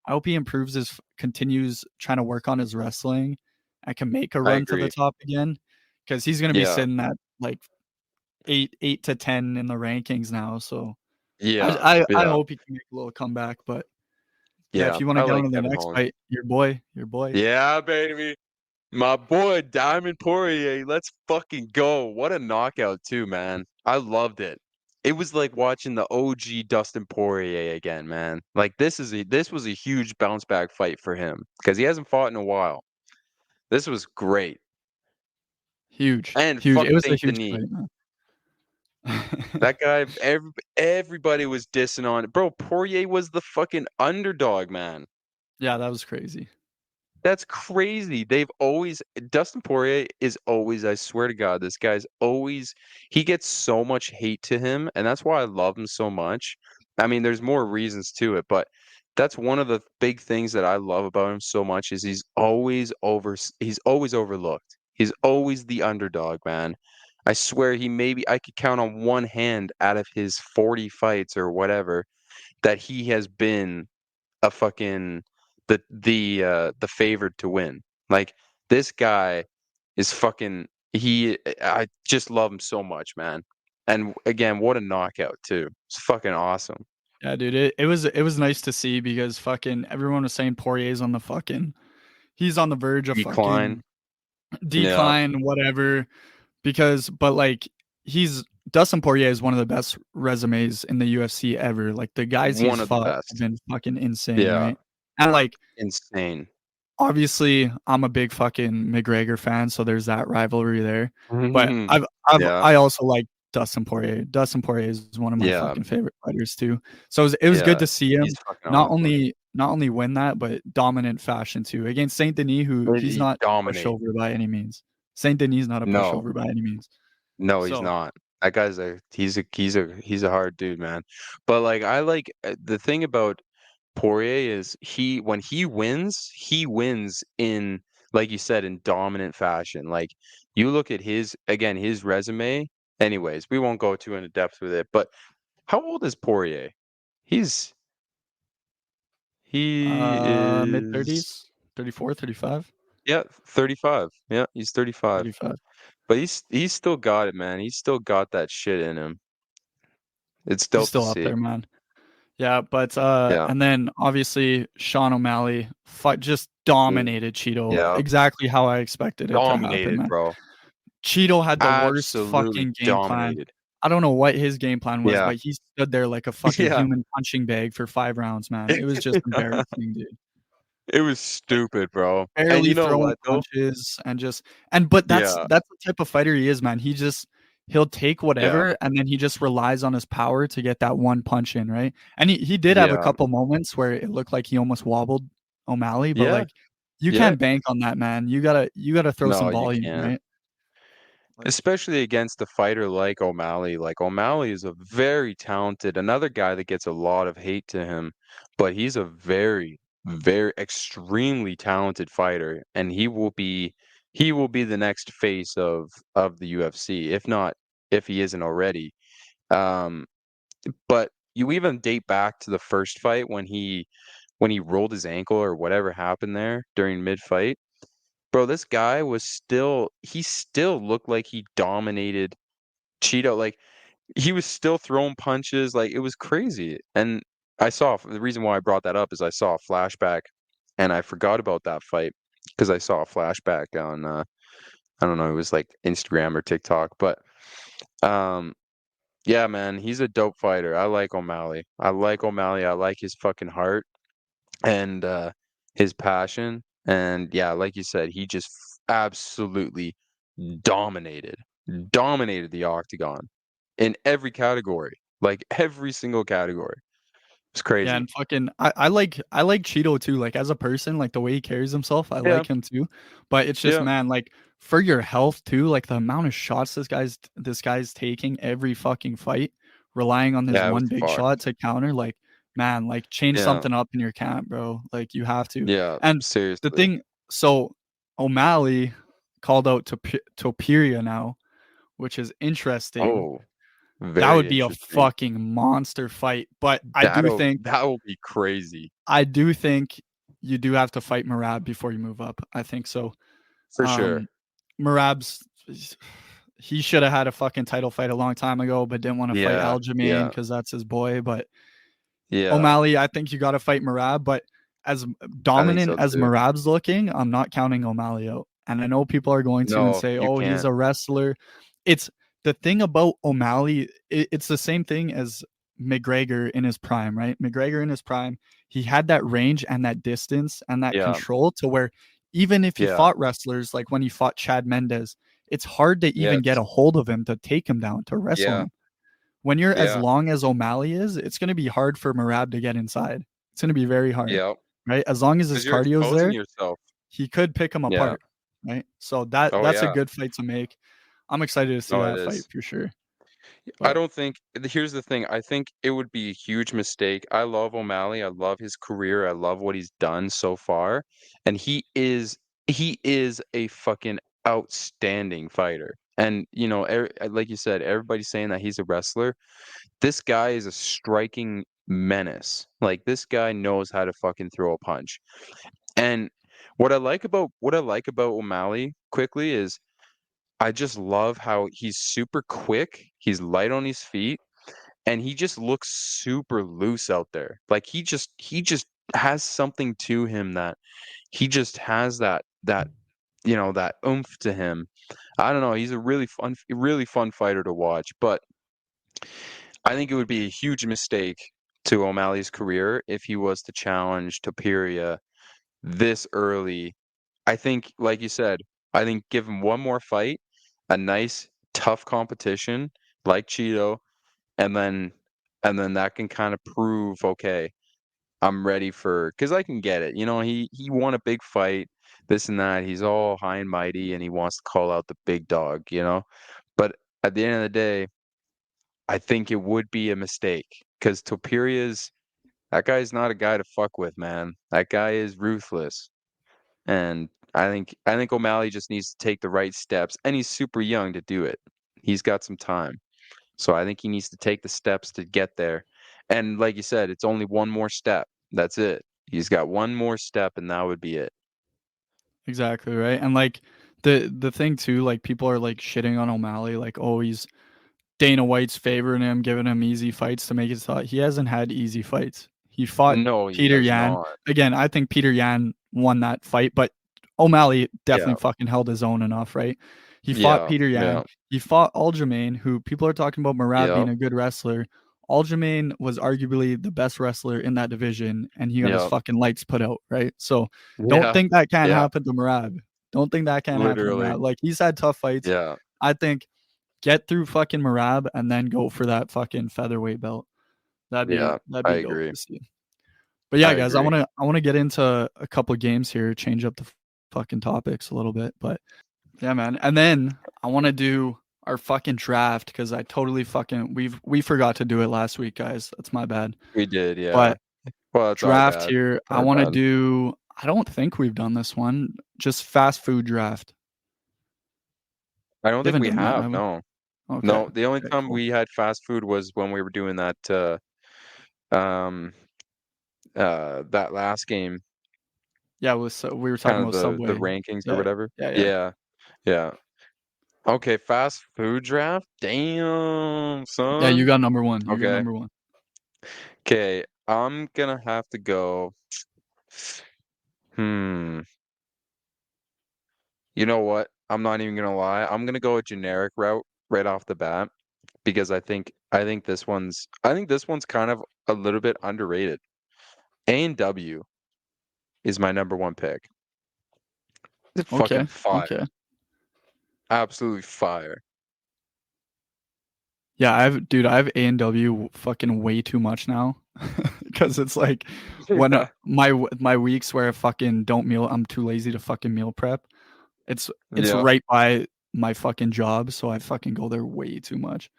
I hope he improves continues trying to work on his wrestling and can make a I run to the agree. top again because he's gonna be Yeah, sitting at, like, 8 to 10 in the rankings now, so yeah, I yeah, hope he can make a little comeback, but yeah, if yeah. you wanna I get on like to the Kevin next Holland. fight, your boy. Yeah, baby. My boy Diamond Poirier, let's fucking go. What a knockout too, man. I loved it. It was like watching the OG Dustin Poirier again, man. Like this was a huge bounce back fight for him because he hasn't fought in a while. This was great. Huge, And huge. fuck It was a Saint huge Denis. fight, man. That guy, everybody was dissing on it. Bro, Poirier was the fucking underdog, man. Yeah, that was crazy. That's crazy. Dustin Poirier is always, I swear to God, this guy's always, he gets so much hate to him, and that's why I love him so much. I mean, there's more reasons to it, but that's one of the big things that I love about him so much is he's always overlooked. He's always the underdog, man. I swear I could count on one hand out of his 40 fights or whatever that he has been a fucking the favored to win. Like this guy is fucking I just love him so much, man. And again, what a knockout too. It's fucking awesome. Yeah, dude, it was nice to see because fucking everyone was saying Poirier's on the fucking he's on the verge of Decline. fucking Yeah. decline, whatever, but, like, he's Dustin Poirier is one of the best resumes in the UFC ever. Like, the guys One he's of the fought have best. been fucking insane, Yeah. right? And, like, Insane. obviously, I'm a big fucking McGregor fan, so there's that rivalry there. But I've Yeah. I also like Dustin Poirier. Dustin Poirier is one of my Yeah, fucking favorite fighters too. So it was good yeah, to see him he's fucking awesome. not only win that, but dominant fashion too against Saint Denis, who he's He not a dominate. pushover by any means. Saint Denis is not a No, pushover by any means. no, he's So not. That guy's he's a hard dude, man. But like I like the thing about Poirier is when he wins in, like you said, in dominant fashion. Like you look at his resume. Anyways, we won't go too into depth with it. But how old is Poirier? He's he mid is 30s, 34, 35, yeah, 35. Yeah, he's 35. 35. But he's still got it, man. He's still got that shit in him. It's He's dope to still up see. there, man. Yeah, but Yeah, and then obviously Sean O'Malley just mm, dominated Cheeto yeah, exactly how I expected it to happen, dominated, man. bro. Cheeto had the worst Absolutely fucking game plan. dominated. I don't know what his game plan was, Yeah, but he stood there like a fucking yeah. human punching bag for 5 rounds, man. It was just embarrassing, dude. It was Like, stupid, bro. And you barely know throwing what though? punches and but that's Yeah, that's the type of fighter he is, man. He'll take yeah, whatever and then he just relies on his power to get that one punch in, right? And he did have a yeah, couple moments where it looked like he almost wobbled O'Malley, but yeah, like you yeah. can't bank on that, man. You gotta throw some No, you volume, can't. right? Like Especially against a fighter like O'Malley. Like O'Malley is a very talented, another guy that gets a lot of hate to him, but he's a very, very extremely talented fighter, and he will be the next face of the UFC, if he isn't already. Um, but you even date back to the first fight when he rolled his ankle or whatever happened there during mid-fight. Bro, this guy he still looked like he dominated Cheeto. Like he was still throwing punches. Like it was crazy. And the reason why I brought that up is I saw a flashback and I forgot about that fight because I saw a flashback on I don't know, it was like Instagram or TikTok. But um yeah, man, he's a dope fighter. I like O'Malley. I like O'Malley. I like his fucking heart and his passion. And yeah, like you said, he just absolutely dominated, dominated the octagon in every category, like every single category. It's Yeah, crazy. and fucking I like Cheeto too, like, as a person, like, the way he carries himself, I Yeah, like him too, but it's just, yeah, man, like, for your health too, like, the amount of shots this guy's taking every fucking fight, relying on this yeah. It was one big fucked. shot to counter, like, man, like, change Yeah, something up in your camp, bro, like, you have to, yeah. and the Seriously. thing so, O'Malley called out Topuria now, which is interesting. Oh, That would very be a interesting. fucking monster fight, but That will be crazy I do think you do have to fight Merab before you move up. I think so. for sure. Um, Merab's he should have had a fucking title fight a long time ago, but didn't want to fight Yeah, Aljamain yeah, because that's his boy. But yeah. O'Malley, I think you got to fight Merab. But as I think dominant so as too. Merab's looking, I'm not counting O'Malley out. And I know people are going to and No, say, you "Oh, he's can't. a wrestler." It's the thing about O'Malley. It's the same thing as McGregor in his prime, right? McGregor in his prime, he had that range and that distance and that Yeah, control to where even if he yeah, fought wrestlers like when he fought Chad Mendez, it's hard to even get yes, a hold of him to take him down to wrestle yeah, him. When you're as yeah, long as O'Malley is, it's going to be hard for Merab to get inside. It's going to be very hard, yeah. right? As long as his Because you're cardio is exposing there, yourself. he could pick him Yeah. apart, right? So that Oh that's a yeah. good fight to make. I'm excited to see No, it that fight is. for sure. I But don't think here's the thing, I think it would be a huge mistake. I love O'Malley, I love his career, I love what he's done so far, and he is a fucking outstanding fighter. And, like you said, everybody's saying that he's a wrestler. This guy is a striking menace. Like, this guy knows how to fucking throw a punch. And what I like about O'Malley quickly is I just love how he's super quick, he's light on his feet, and he just looks super loose out there. Like he just has something to him that he just has that oomph to him. I don't know, he's a really fun fighter to watch, but I think it would be a huge mistake to O'Malley's career if he was to challenge Topuria this early. I think, like you said, I think give him one more fight, a nice, tough competition, like Cheeto, and then that can kind of prove, okay, I'm ready for, because I can get it. He won a big fight, this and that. He's all high and mighty, and he wants to call out the big dog. But at the end of the day, I think it would be a mistake because that guy's not a guy to fuck with, man. That guy is ruthless. And I think O'Malley just needs to take the right steps, and he's super young to do it. He's got some time. So I think he needs to take the steps to get there. And like you said, it's only one more step. That's it. He's got one more step, and that would be it. Exactly, right? And like the thing too, like people are like shitting on O'Malley, like, oh, he's Dana White's favoring him, giving him easy fights to make his thought. He hasn't had easy fights. He fought No, he Peter has Yan. not. Again, I think Peter Yan won that fight, but O'Malley Yeah. definitely fucking held his own enough, right? He fought Yeah. Peter Yan. Yeah. He fought Aljamain, who people are talking about Merab being Yep. a good wrestler. Aljamain was arguably the best wrestler in that division, and he got his Yep. fucking lights put out, right? So don't Yeah. think that can't Yeah. happen to Merab. Don't think that can't happen to Literally. Merab. Like, he's had tough fights. Yeah. I think get through fucking Merab and then go for that fucking featherweight belt. That'd Yeah. be I dope agree. to see. But yeah, I guys, agree. I wanna get into a couple games here, change up the fucking topics a little bit. But yeah, man. And then I want to do our fucking draft because I totally fucking we forgot to do it last week, guys. That's my bad. We did, yeah. But Well, it's our draft bad. here, It's I our want to bad. do. I don't think we've done this one. Just fast food draft. I don't We think haven't we done that, have, have we? no. Okay. No, the only Okay, time cool. we had fast food was when we were doing um that last game, Yeah, we were talking kind of about the Subway. rankings or Yeah, whatever. yeah, yeah. Yeah. Yeah. Okay, fast food draft? Damn, Yeah, you son. got number one. You got Okay. number one. Okay, I'm gonna have to go. Hmm. You know what? I'm not even gonna lie. I'm gonna go a generic route right off the bat because I think this one's kind of a little bit underrated. A&W is my number one pick. It's fucking Okay. fire. Okay. Absolutely fire. Yeah, I have A&W fucking way too much now because it's like when Yeah. my weeks where I fucking don't meal, I'm too lazy to fucking meal prep. It's Yeah. right by my fucking job, so I fucking go there way too much.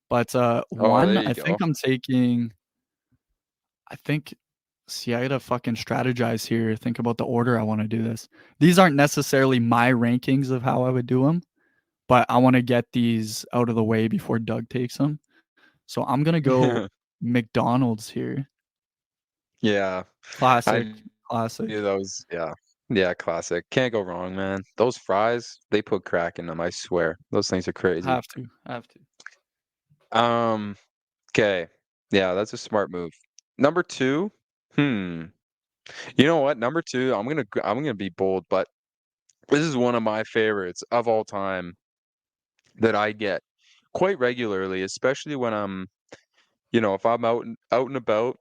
But Oh, one, there you I go. think I'm taking. I think. See, I gotta fucking strategize here. Think about the order I want to do this. These aren't necessarily my rankings of how I would do them, but I want to get these out of the way before Doug takes them. So I'm gonna go McDonald's here. Yeah. Classic, I knew classic. those. Yeah. Yeah, classic. Can't go wrong, man. Those fries, they put crack in them, I swear. Those things are crazy. Have to, have to. Um, okay. Yeah, that's a smart move. Number two, hmm. You know what? Number two, I'm gonna be bold, but this is one of my favorites of all time that I get quite regularly, especially when if I'm out and about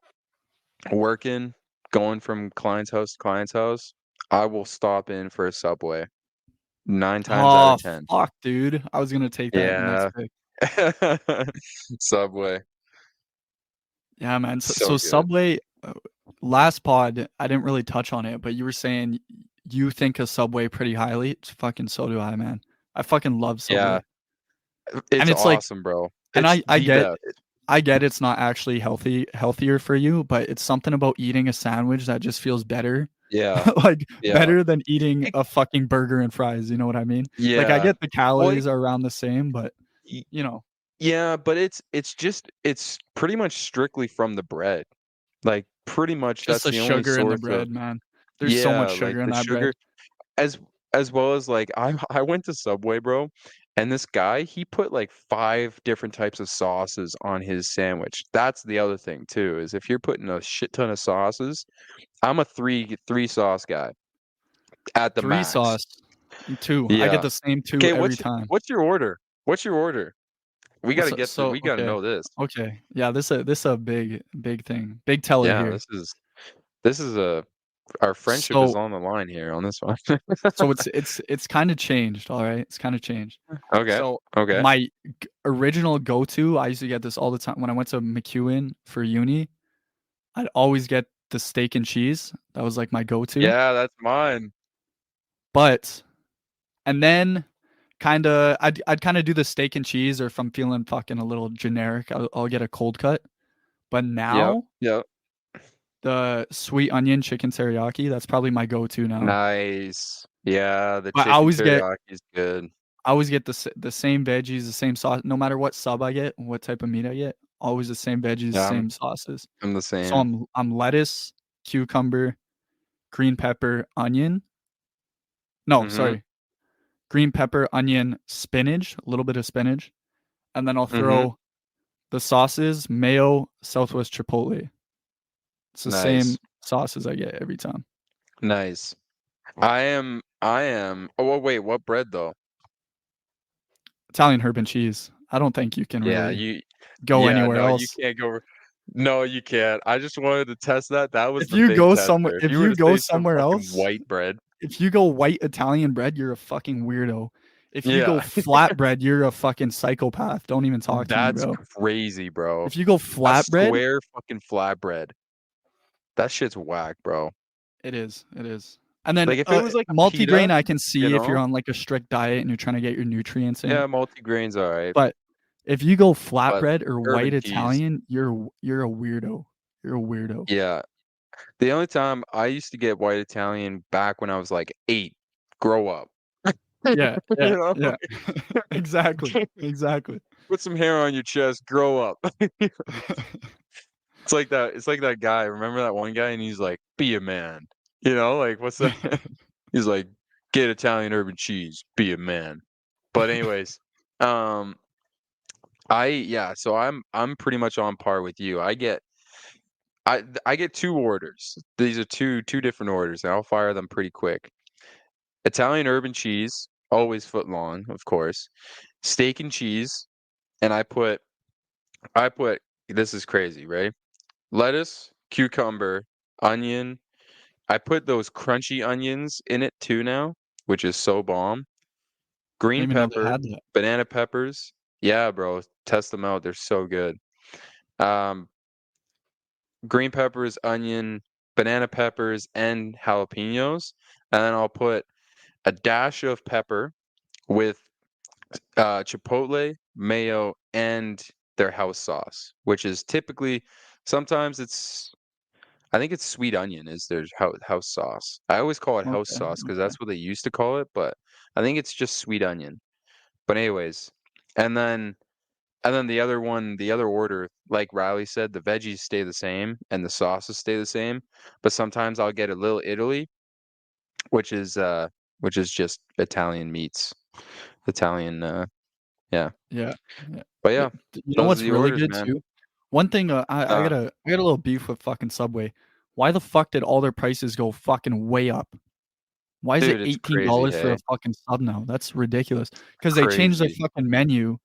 working, going from client's house to client's house, I will stop in for a Subway 9 times out Oh of 10. fuck, dude! I was gonna take that next Yeah. pick. Subway. Yeah, man. So So good. Subway. Last pod, I didn't really touch on it, but you were saying you think of Subway pretty highly. It's fucking so do I, man. I fucking love Yeah. Subway, and It's it's like, awesome, bro. and It's I the get best. I get it's not actually healthier for you, but it's something about eating a sandwich that just feels better. Yeah. Like, Yeah. better than eating It a fucking burger and fries, you know what I mean? Like, I Yeah. get the Well, calories are around the same, but, y you know, yeah, but it's pretty much strictly from the bread. Like, pretty much just that's the the only sugar in the source of bread, man. There's so much yeah, like, sugar in the that bread. sugar as as well as, like, I went to Subway, bro, and this guy, he put, like, 5 different types of sauces on his sandwich. That's the other thing too, is if you're putting a shit ton of sauces, I'm a three sauce guy at the 3 max. sauce, 2. I get Yeah. the same 2 Okay, every time. what's your order? What's your order? What's up so We gotta okay. know this. Okay. Yeah, this a big thing. Big teller Yeah, here. this is a Our friendship is So on the line here on this one. so it's kind of changed, all right? It's kind of changed. Okay. So Okay. my original go-to, I used to get this all the time when I went to McEwen for uni. I'd always get the steak and cheese. That was like my go-to. Yeah, that's mine. But and then I'd kind of do the steak and cheese, or if I'm feeling fucking a little generic, I'll get a cold cut. But Yep. now Yep. the sweet onion chicken teriyaki, that's probably my go-to now. Nice. Yeah, the But chicken teriyaki is good. I always get the same veggies, the same sauce, no matter what sub I get, what type of meat I get, always the same veggies, Yeah, same sauces. I'm the So same. I'm lettuce, cucumber, green pepper, onion. No, Mm-hmm. sorry. Green pepper, onion, spinach, a little bit of spinach, and then I'll Mm-hmm. throw the sauces, mayo, Southwest Chipotle. It's the Nice. same sauces I get every time. Nice. I am. Oh, well, wait, what bread though? Italian herb and cheese. I don't think you can Yeah, really go anywhere no, you else. can't go. No, you can't. I just wanted to test that. That was the big tester. If If you were you to go say some somewhere fucking else, white bread, if you go white Italian bread, you're a fucking weirdo. If you go yeah, flat bread, you're a fucking psychopath. Don't even talk to me, that's bro. crazy, bro. If you go A flat bread, square fucking flatbread. That shit's whack, bro. it is. It is. And then Like if it was like a multigrain, pita, I can you see if you're know? on like a strict diet and you're trying to get your nutrients in. Yeah, multigrain's all right, But if you go but flatbread or herb white and cheese, Italian, you're a weirdo. You're a weirdo. yeah. The only time I used to get white Italian back when I was like 8, grow up. Yeah, You yeah, know? yeah. Exactly. Exactly. Put some hair on your chest, grow up. It's like that guy. Remember that one guy? And he's like, "Be a man." You know, like what's that? He's like, "Get Italian urban cheese, be a man." But anyways, um, yeah. So I'm pretty much on par with you. I get two orders. These are two different orders, and I'll fire them pretty quick. Italian urban cheese, always foot long, of course. Steak and cheese, and I put this is crazy, right? Lettuce, cucumber, onion. I put those crunchy onions in it too now, which is so bomb. I Green didn't even know they pepper, had that. banana peppers. Yeah, bro, test them out. They're so good. Um, green peppers, onion, banana peppers, and jalapenos. And then I'll put a dash of pepper with chipotle, mayo, and their house sauce, which is typically sometimes I think it's sweet onion is their house sauce. I always call it house Okay, sauce because okay. that's what they used to call it, but I think it's just sweet onion. But anyways, and then the other order, like Riley said, the veggies stay the same and the sauces stay the same. But sometimes I'll get a little Italy, which is uh which is just Italian meats. Italian yeah. Yeah, yeah. But yeah, You know those are what's the really orders, good man. too? One thing, Uh I got a little beef with fucking Subway. Why the fuck did all their prices go fucking way up? Why is it dude, it's crazy, $18 for a hey. fucking sub now? That's ridiculous. Because they changed their Crazy. fucking menu,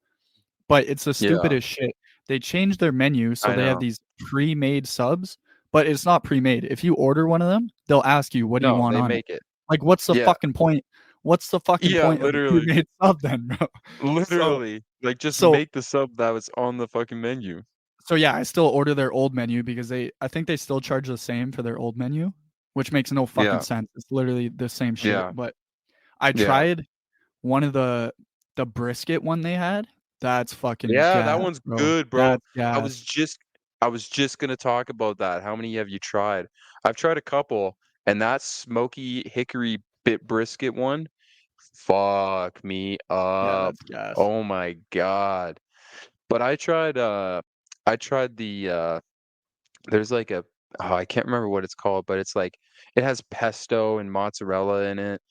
but it's the Yeah, stupidest shit. They changed their menu so I they have know. these pre-made subs, but it's not pre-made. If you order one of them, they'll ask you, "What do you No, want they on it?" make it. Like, what's the Yeah. fucking point? What's the fucking Yeah, point of the literally. pre-made sub then, bro? So Literally. Like just so make the sub that was on the fucking menu. So yeah, I still order their old menu because I think they still charge the same for their old menu, which makes no fucking Yeah. sense. It's literally the same shit. Yeah. But I Yeah. tried one of the brisket one they had. That's fucking Yeah, that gas, one's bro. good, bro. That's I was gas. just I was just gonna talk about that. How many have you tried? I've tried a couple, and that smoky hickory bit brisket one, fuck me Yeah, up. that's gas. Oh my God. But I tried there's like a oh, I can't remember what it's called, but it's like it has pesto and mozzarella in it.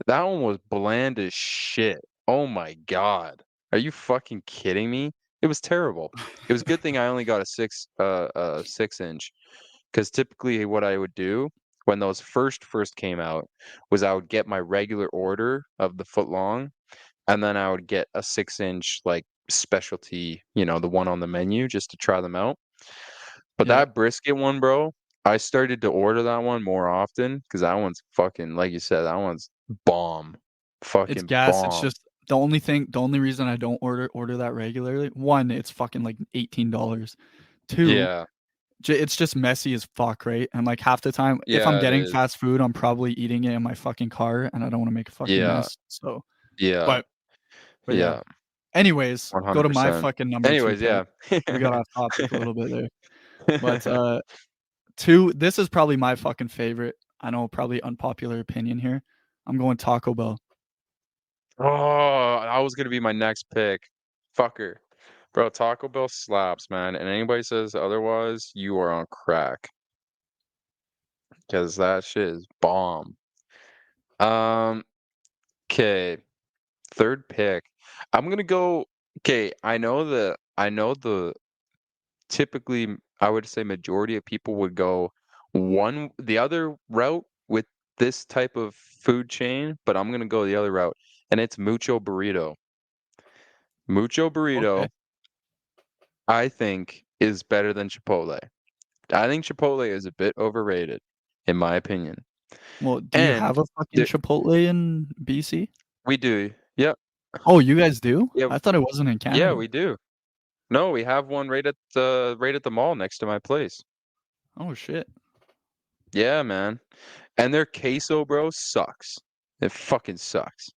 That one was bland as shit. Oh my God. Are you fucking kidding me? It was terrible. It was a good thing I only got a 6 inch. Because typically what I would do when those first came out was I would get my regular order of the foot long, and then I would get a 6 inch like specialty, the one on the menu just to try them out. But Yeah. that brisket one, bro, I started to order that one more often because that one's fucking, like you said, that one's bomb. It's Fucking gas. It's bomb. just the only reason I don't order that regularly. One, it's fucking like $18. Two, Yeah. it's just messy as fuck, right? And like half the time, if I'm Yeah, it getting is. fast food, I'm probably eating it in my fucking car, and I don't want to make a fucking Yeah. mess. So, Yeah. but yeah. Yeah. Anyways, go to my 100%. fucking number two Anyways, pick. yeah. We got off topic a little bit there, but two. This is probably my fucking favorite. I know, probably unpopular opinion here. I'm going Taco Bell. Oh, that was gonna be my next pick. Fucker. Bro, Taco Bell slaps, man. And anybody says otherwise, you are on crack. Because that shit is bomb. Um, okay. Third pick. I'm gonna go. Okay, I know the typically I would say majority of people would go the other route with this type of food chain, but I'm gonna go the other route, and it's Mucho Burrito. Mucho Okay. Burrito, I think, is better than Chipotle. I think Chipotle is a bit overrated, in my opinion. Well, do you And have a fucking the, Chipotle in BC? we do, yep, Oh, you guys do? yeah, I thought it wasn't in yeah, Canada. we do. No, we have one right at the mall next to my place. Oh shit. Yeah, man. And their queso, bro, sucks. It fucking sucks.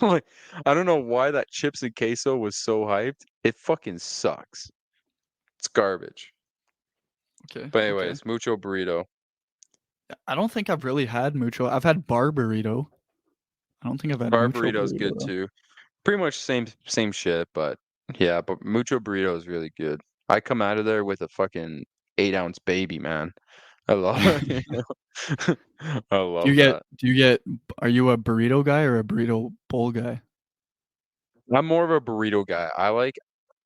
Like, I don't know why that chips and queso was so hyped. It fucking sucks. It's garbage. Okay, But okay. anyways, mucho burrito. I don't think I've really had mucho. I've had bar burrito. I don't think I've had Bar mucho burrito's burrito good though. too. Pretty much same shit, but yeah, but mucho burrito is really good. I come out of there with a fucking 8-ounce baby, man. I love it. I love that. Do you get are you a burrito guy or a burrito bowl guy? I'm more of a burrito guy.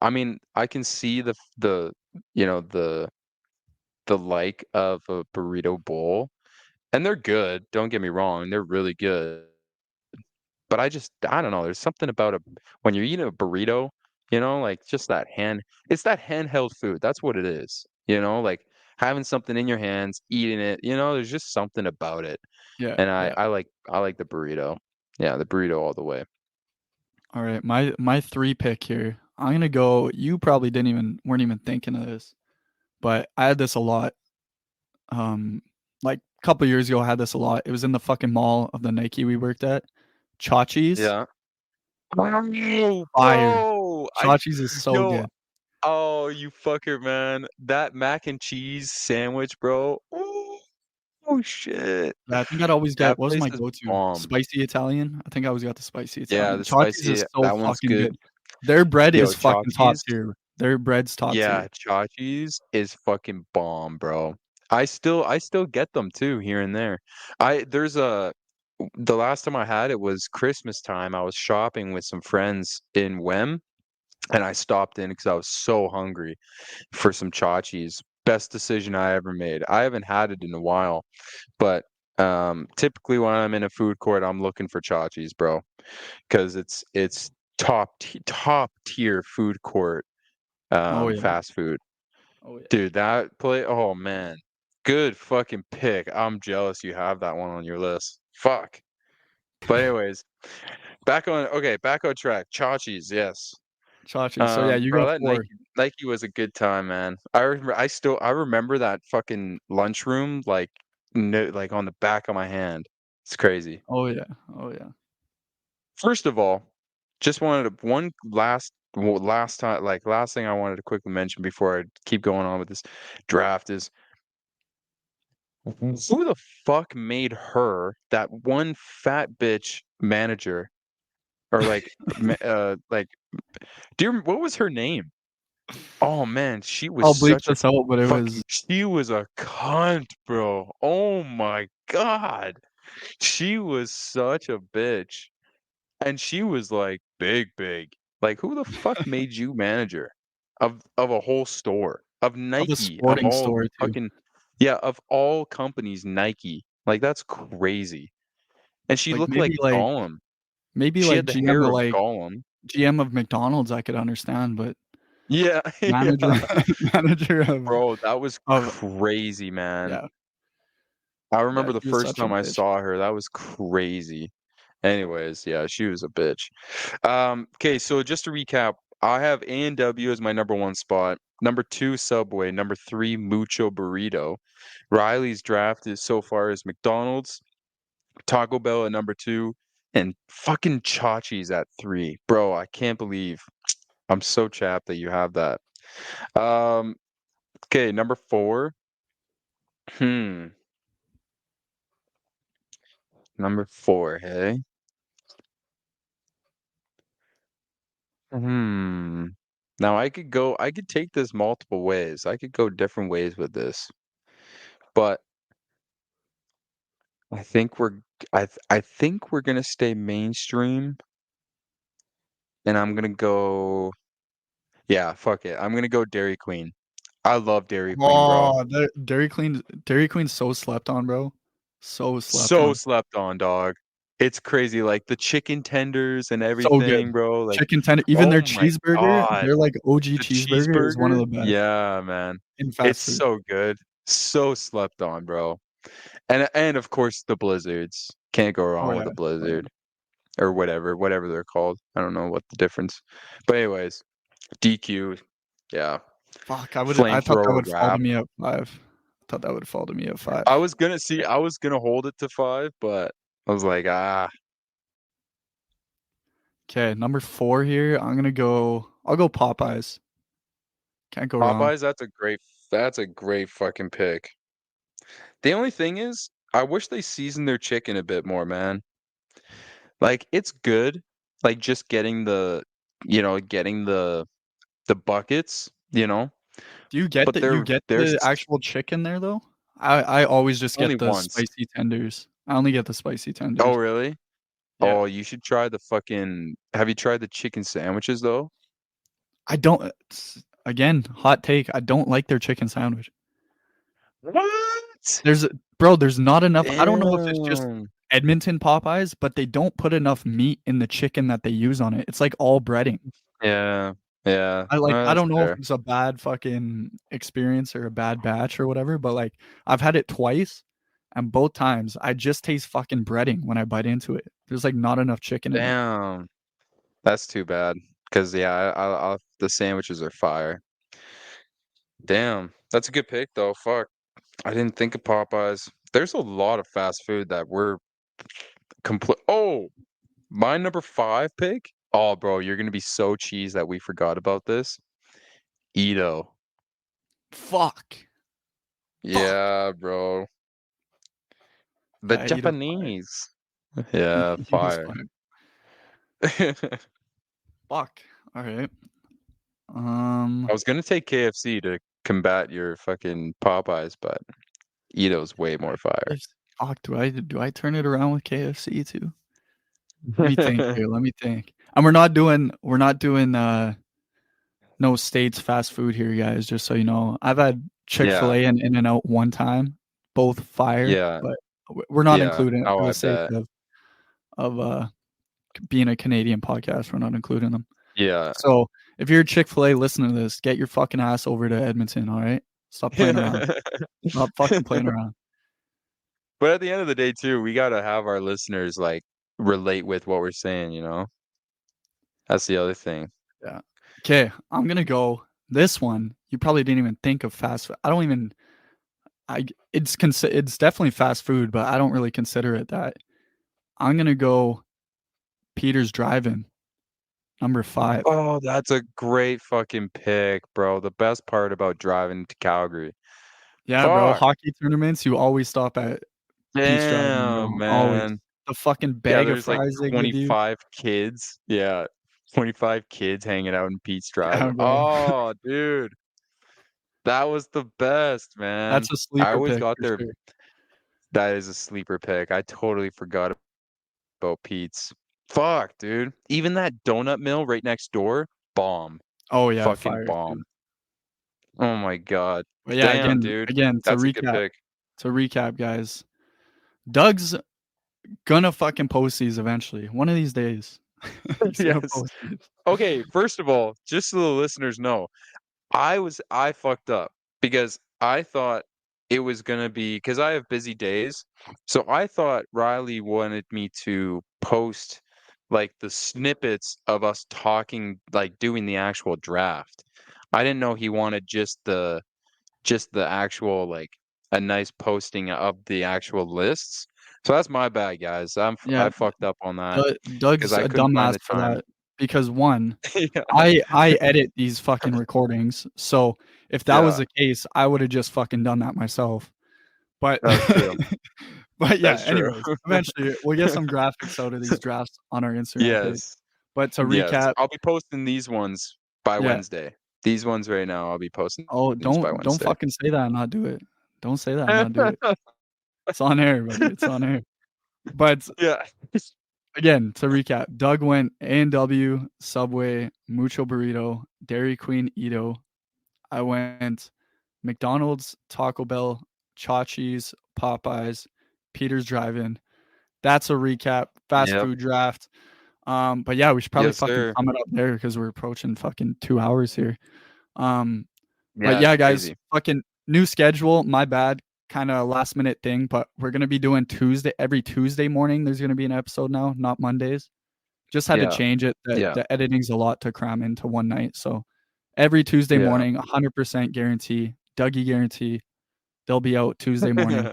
I mean, I can see the you know the like of a burrito bowl, and they're good. Don't get me wrong, they're really good. But I don't know. There's something about a when you're eating a burrito, like just it's that handheld food. That's what it is. Like having something in your hands, eating it. There's just something about it, Yeah, and I yeah. I like I like the burrito. Yeah, the burrito all the way. All right, my three pick here. I'm gonna go. You probably didn't even weren't even thinking of this, but I had this a lot. Like a couple years ago, I had this a lot. It was in the fucking mall of the Nike we worked at. Chachi's, Yeah. Oh, fire. bro! Chachi's is so Yo, good. oh, you fucker, man! That mac and cheese sandwich, bro. Ooh, oh shit! Yeah, I think I'd always get That what was place my is go-to? bomb. Spicy Italian? I think I always got the spicy Yeah, Italian. the Chachi's is spicy, so that one's fucking good. good. Their bread Yo, is fucking top Chachi's, tier. Their bread's top tier. yeah, Chachi's is fucking bomb, bro. I still get them too here and there. The last time I had it was Christmas time. I was shopping with some friends in Wem, and I stopped in because I was so hungry for some Chachi's. Best decision I ever made. I haven't had it in a while, but typically when I'm in a food court, I'm looking for Chachi's, bro, because it's top tier food court Oh yeah. fast food. Oh yeah. Dude, that play, oh man. Good fucking pick. I'm jealous you have that one on your list. Fuck. But anyways, back on track. Chachi's, yes. Chachi's. So yeah, you Bro, got that Nike 4. Nike was a good time, man. I remember that fucking lunchroom like no, like on the back of my hand. It's crazy. Oh yeah. Oh yeah. First of all, just wanted to one last time like last thing I wanted to quickly mention before I keep going on with this draft is who the fuck made her that one fat bitch manager or like what was her name? Oh man, she was I'll bleep such a this out, but it fucking was she was a cunt, bro. Oh my god. She was such a bitch. And she was like big, big. Like who the fuck made you manager of a whole store? Of of a Nike, of sporting all store too. fucking yeah, of all companies, Nike. Like that's crazy. And she Like looked like Gollum. maybe She like had the hair of GM Gollum. of McDonald's I could understand, but Yeah, Manager, yeah. manager Bro, that was of crazy, man. yeah, I yeah. remember the She was first such a time I bitch. saw her, that was crazy. Anyways, yeah, she was a bitch. Okay, so just to recap, I have A&W as my number 1 spot. Number 2, Subway. Number 3, Mucho Burrito. Riley's draft is so far is McDonald's, Taco Bell at number 2, and fucking Chachi's at 3. Bro, I can't believe I'm so chapped that you have that. Um, okay, number 4. Hmm. Number 4, hey? Hmm. Now I could take this multiple ways. I could go different ways with this. But I think I think we're gonna stay mainstream, and I'm gonna go, yeah, fuck it. I'm gonna go Dairy Queen. I love Dairy Queen, bro. Oh, the Dairy Queen's so slept on, bro. So slept So on. slept on, dog. It's crazy, like the chicken tenders and So good. everything, bro. Like, Chicken tender, even oh their my cheeseburger, God. their like OG The cheeseburger is one of cheeseburger? the best Yeah, man. in It's fast food. so good. So slept on, bro. And of course the blizzards. Can't go Oh wrong with yeah. a Oh yeah. blizzard or whatever they're called. I don't know what the difference. But anyways, DQ, yeah. Fuck, I thought that Flamethrower would fall to wrap. me at 5. I thought that would fall to me at 5. I was gonna hold it to 5, but I was like, ah, Okay, number 4 here, I'll go Popeyes. Can't go wrong. Popeyes, that's a great fucking pick. The only thing is, I wish they seasoned their chicken a bit more, man. Like it's good, like just getting getting the buckets, but You get the there's actual chicken there though? I always just only get the once. spicy tenders. I only get the spicy Oh, tenders. really? Yeah. Oh, you should try the fucking have you tried the chicken sandwiches though? I don't again, hot take, I don't like their chicken sandwich. What? There's bro, there's not enough. I don't know if it's just Damn. Edmonton Popeyes, but they don't put enough meat in the chicken that they use on it. It's like all breading. Yeah. Yeah. I That's don't know if fair. it's a bad fucking experience or a bad batch or whatever, but like I've had it twice and both times I just taste fucking breading when I bite into it. There's like not enough chicken in it. Damn. That's too bad. 'Cause yeah, the sandwiches are fire. Damn. That's a good pick though. Fuck. I didn't think of Popeyes. There's a lot of fast food that we're complete. Oh, my number 5 pick? Oh, bro, you're gonna be so cheesed that we forgot about this. Ito. Fuck. Fuck. Yeah, bro. The Yeah, Ito's fire. Japanese. Yeah, Ito's fire. fire. Fuck. All right. I was gonna take KFC to combat your fucking Popeyes, but Ito's way more fire. If fuck, do I turn it around with KFC too? Let me think here. Let me think. And we're not doing no states fast food here, guys, just so you know. I've had Yeah, Chick-fil-A and In-N-Out one time, both fire, yeah, but we're not yeah. including it Oh, for I the sake bet. of being a Canadian podcast. We're not including them. Yeah. So if you're Chick-fil-A listening to this, get your fucking ass over to Edmonton, all right? Stop playing around. Stop fucking playing around. But at the end of the day, too, we gotta have our listeners like relate with what we're saying, you know? That's the other thing. Yeah. Okay, I'm gonna go. This one, you probably didn't even think of fast food. I don't even. It's definitely fast food, but I don't really consider it that. I'm gonna go Peter's Drive-In, number 5. Oh, that's a great fucking pick, bro. The best part about driving to Calgary. Yeah, bro. Fuck. Hockey tournaments, you always stop at Pete's Drive-In, Damn, bro. Always. man. The fucking Yeah, bag of there's like fries they give you. 25 kids. Yeah, 25 kids hanging out in Pete's Yeah, Drive. bro. Oh, dude. That was the best, man. That's a I sleeper always pick got for their sure. that is a sleeper pick. I totally forgot about Pete's. Fuck, dude. Even that donut mill right next door, bomb. Oh yeah, Fucking fire too. bomb. Oh my God. But yeah, Damn, dude. again That's a good pick. to recap, guys. Doug's gonna fucking post these eventually. One of these days. He's gonna Yes. post it. Okay, first of all, just so the listeners know, I fucked up because I thought it was gonna be because I have busy days. So I thought Riley wanted me to post like the snippets of us talking, like doing the actual draft. I didn't know he wanted just the actual like a nice posting of the actual lists. So that's my bad, guys. Yeah, I fucked up on that because Doug's I a couldn't find dumbass the for time. that because one, Yeah, I edit these fucking recordings, so if that was yeah, the case, I would have just fucking done that myself. But that's true. but yeah, That's true. anyways, eventually we'll get some graphics out of these drafts on our Instagram page. Yes. But to Yes. recap, I'll be posting these ones by yeah. Wednesday. These ones right now, I'll be posting Oh, these by don't Wednesday. fucking say that and not do it. Don't say that and not do it. It's on air, buddy. It's on air. But Yeah. again, to recap, Doug went A&W, Subway, Mucho Burrito, Dairy Queen, Edo. I went McDonald's, Taco Bell, Chachi's, Popeyes, Peter's Drive-In. That's a recap. Fast Yep. food draft. But yeah, we should probably Yes, fucking sir. sum it up there because we're approaching fucking 2 hours here. But Yeah, it's yeah, guys, crazy. fucking new schedule. My bad, kind of last minute thing, but we're gonna be doing every Tuesday morning. There's gonna be an episode now, not Mondays. Just had to Yeah. change it. Yeah. The editing's a lot to cram into one night, so every Tuesday Yeah. morning, 100% guarantee, Dougie guarantee, they'll be out Tuesday morning.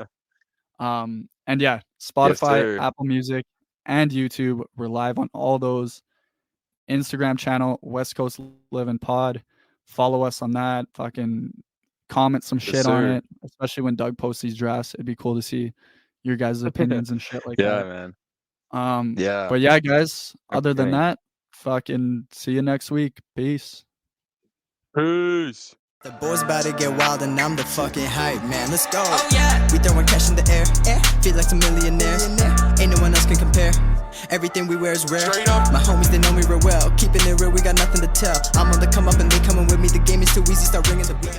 And yeah, Yes, Spotify, sir. Apple Music, and YouTube. We're live on all those. Instagram channel, West Coast Living Pod. Follow us on that. Fucking comment some Yes, shit on sir. it, especially when Doug posts these drafts. It'd be cool to see your guys' opinions and shit like Yeah, that. man. Yeah. But yeah, guys, other than Okay. that, fucking see you next week. Peace. Peace. The boys about to get wild and I'm the fucking hype man. Let's go. Oh yeah. We throwing cash in the air. Feel like some millionaire. Ain't no one else can compare. Everything we wear is rare. Straight up. My homies, they know me real well. Keeping it real, we got nothing to tell. I'm on the come up and they coming with me. The game is too easy, start ringing the bell.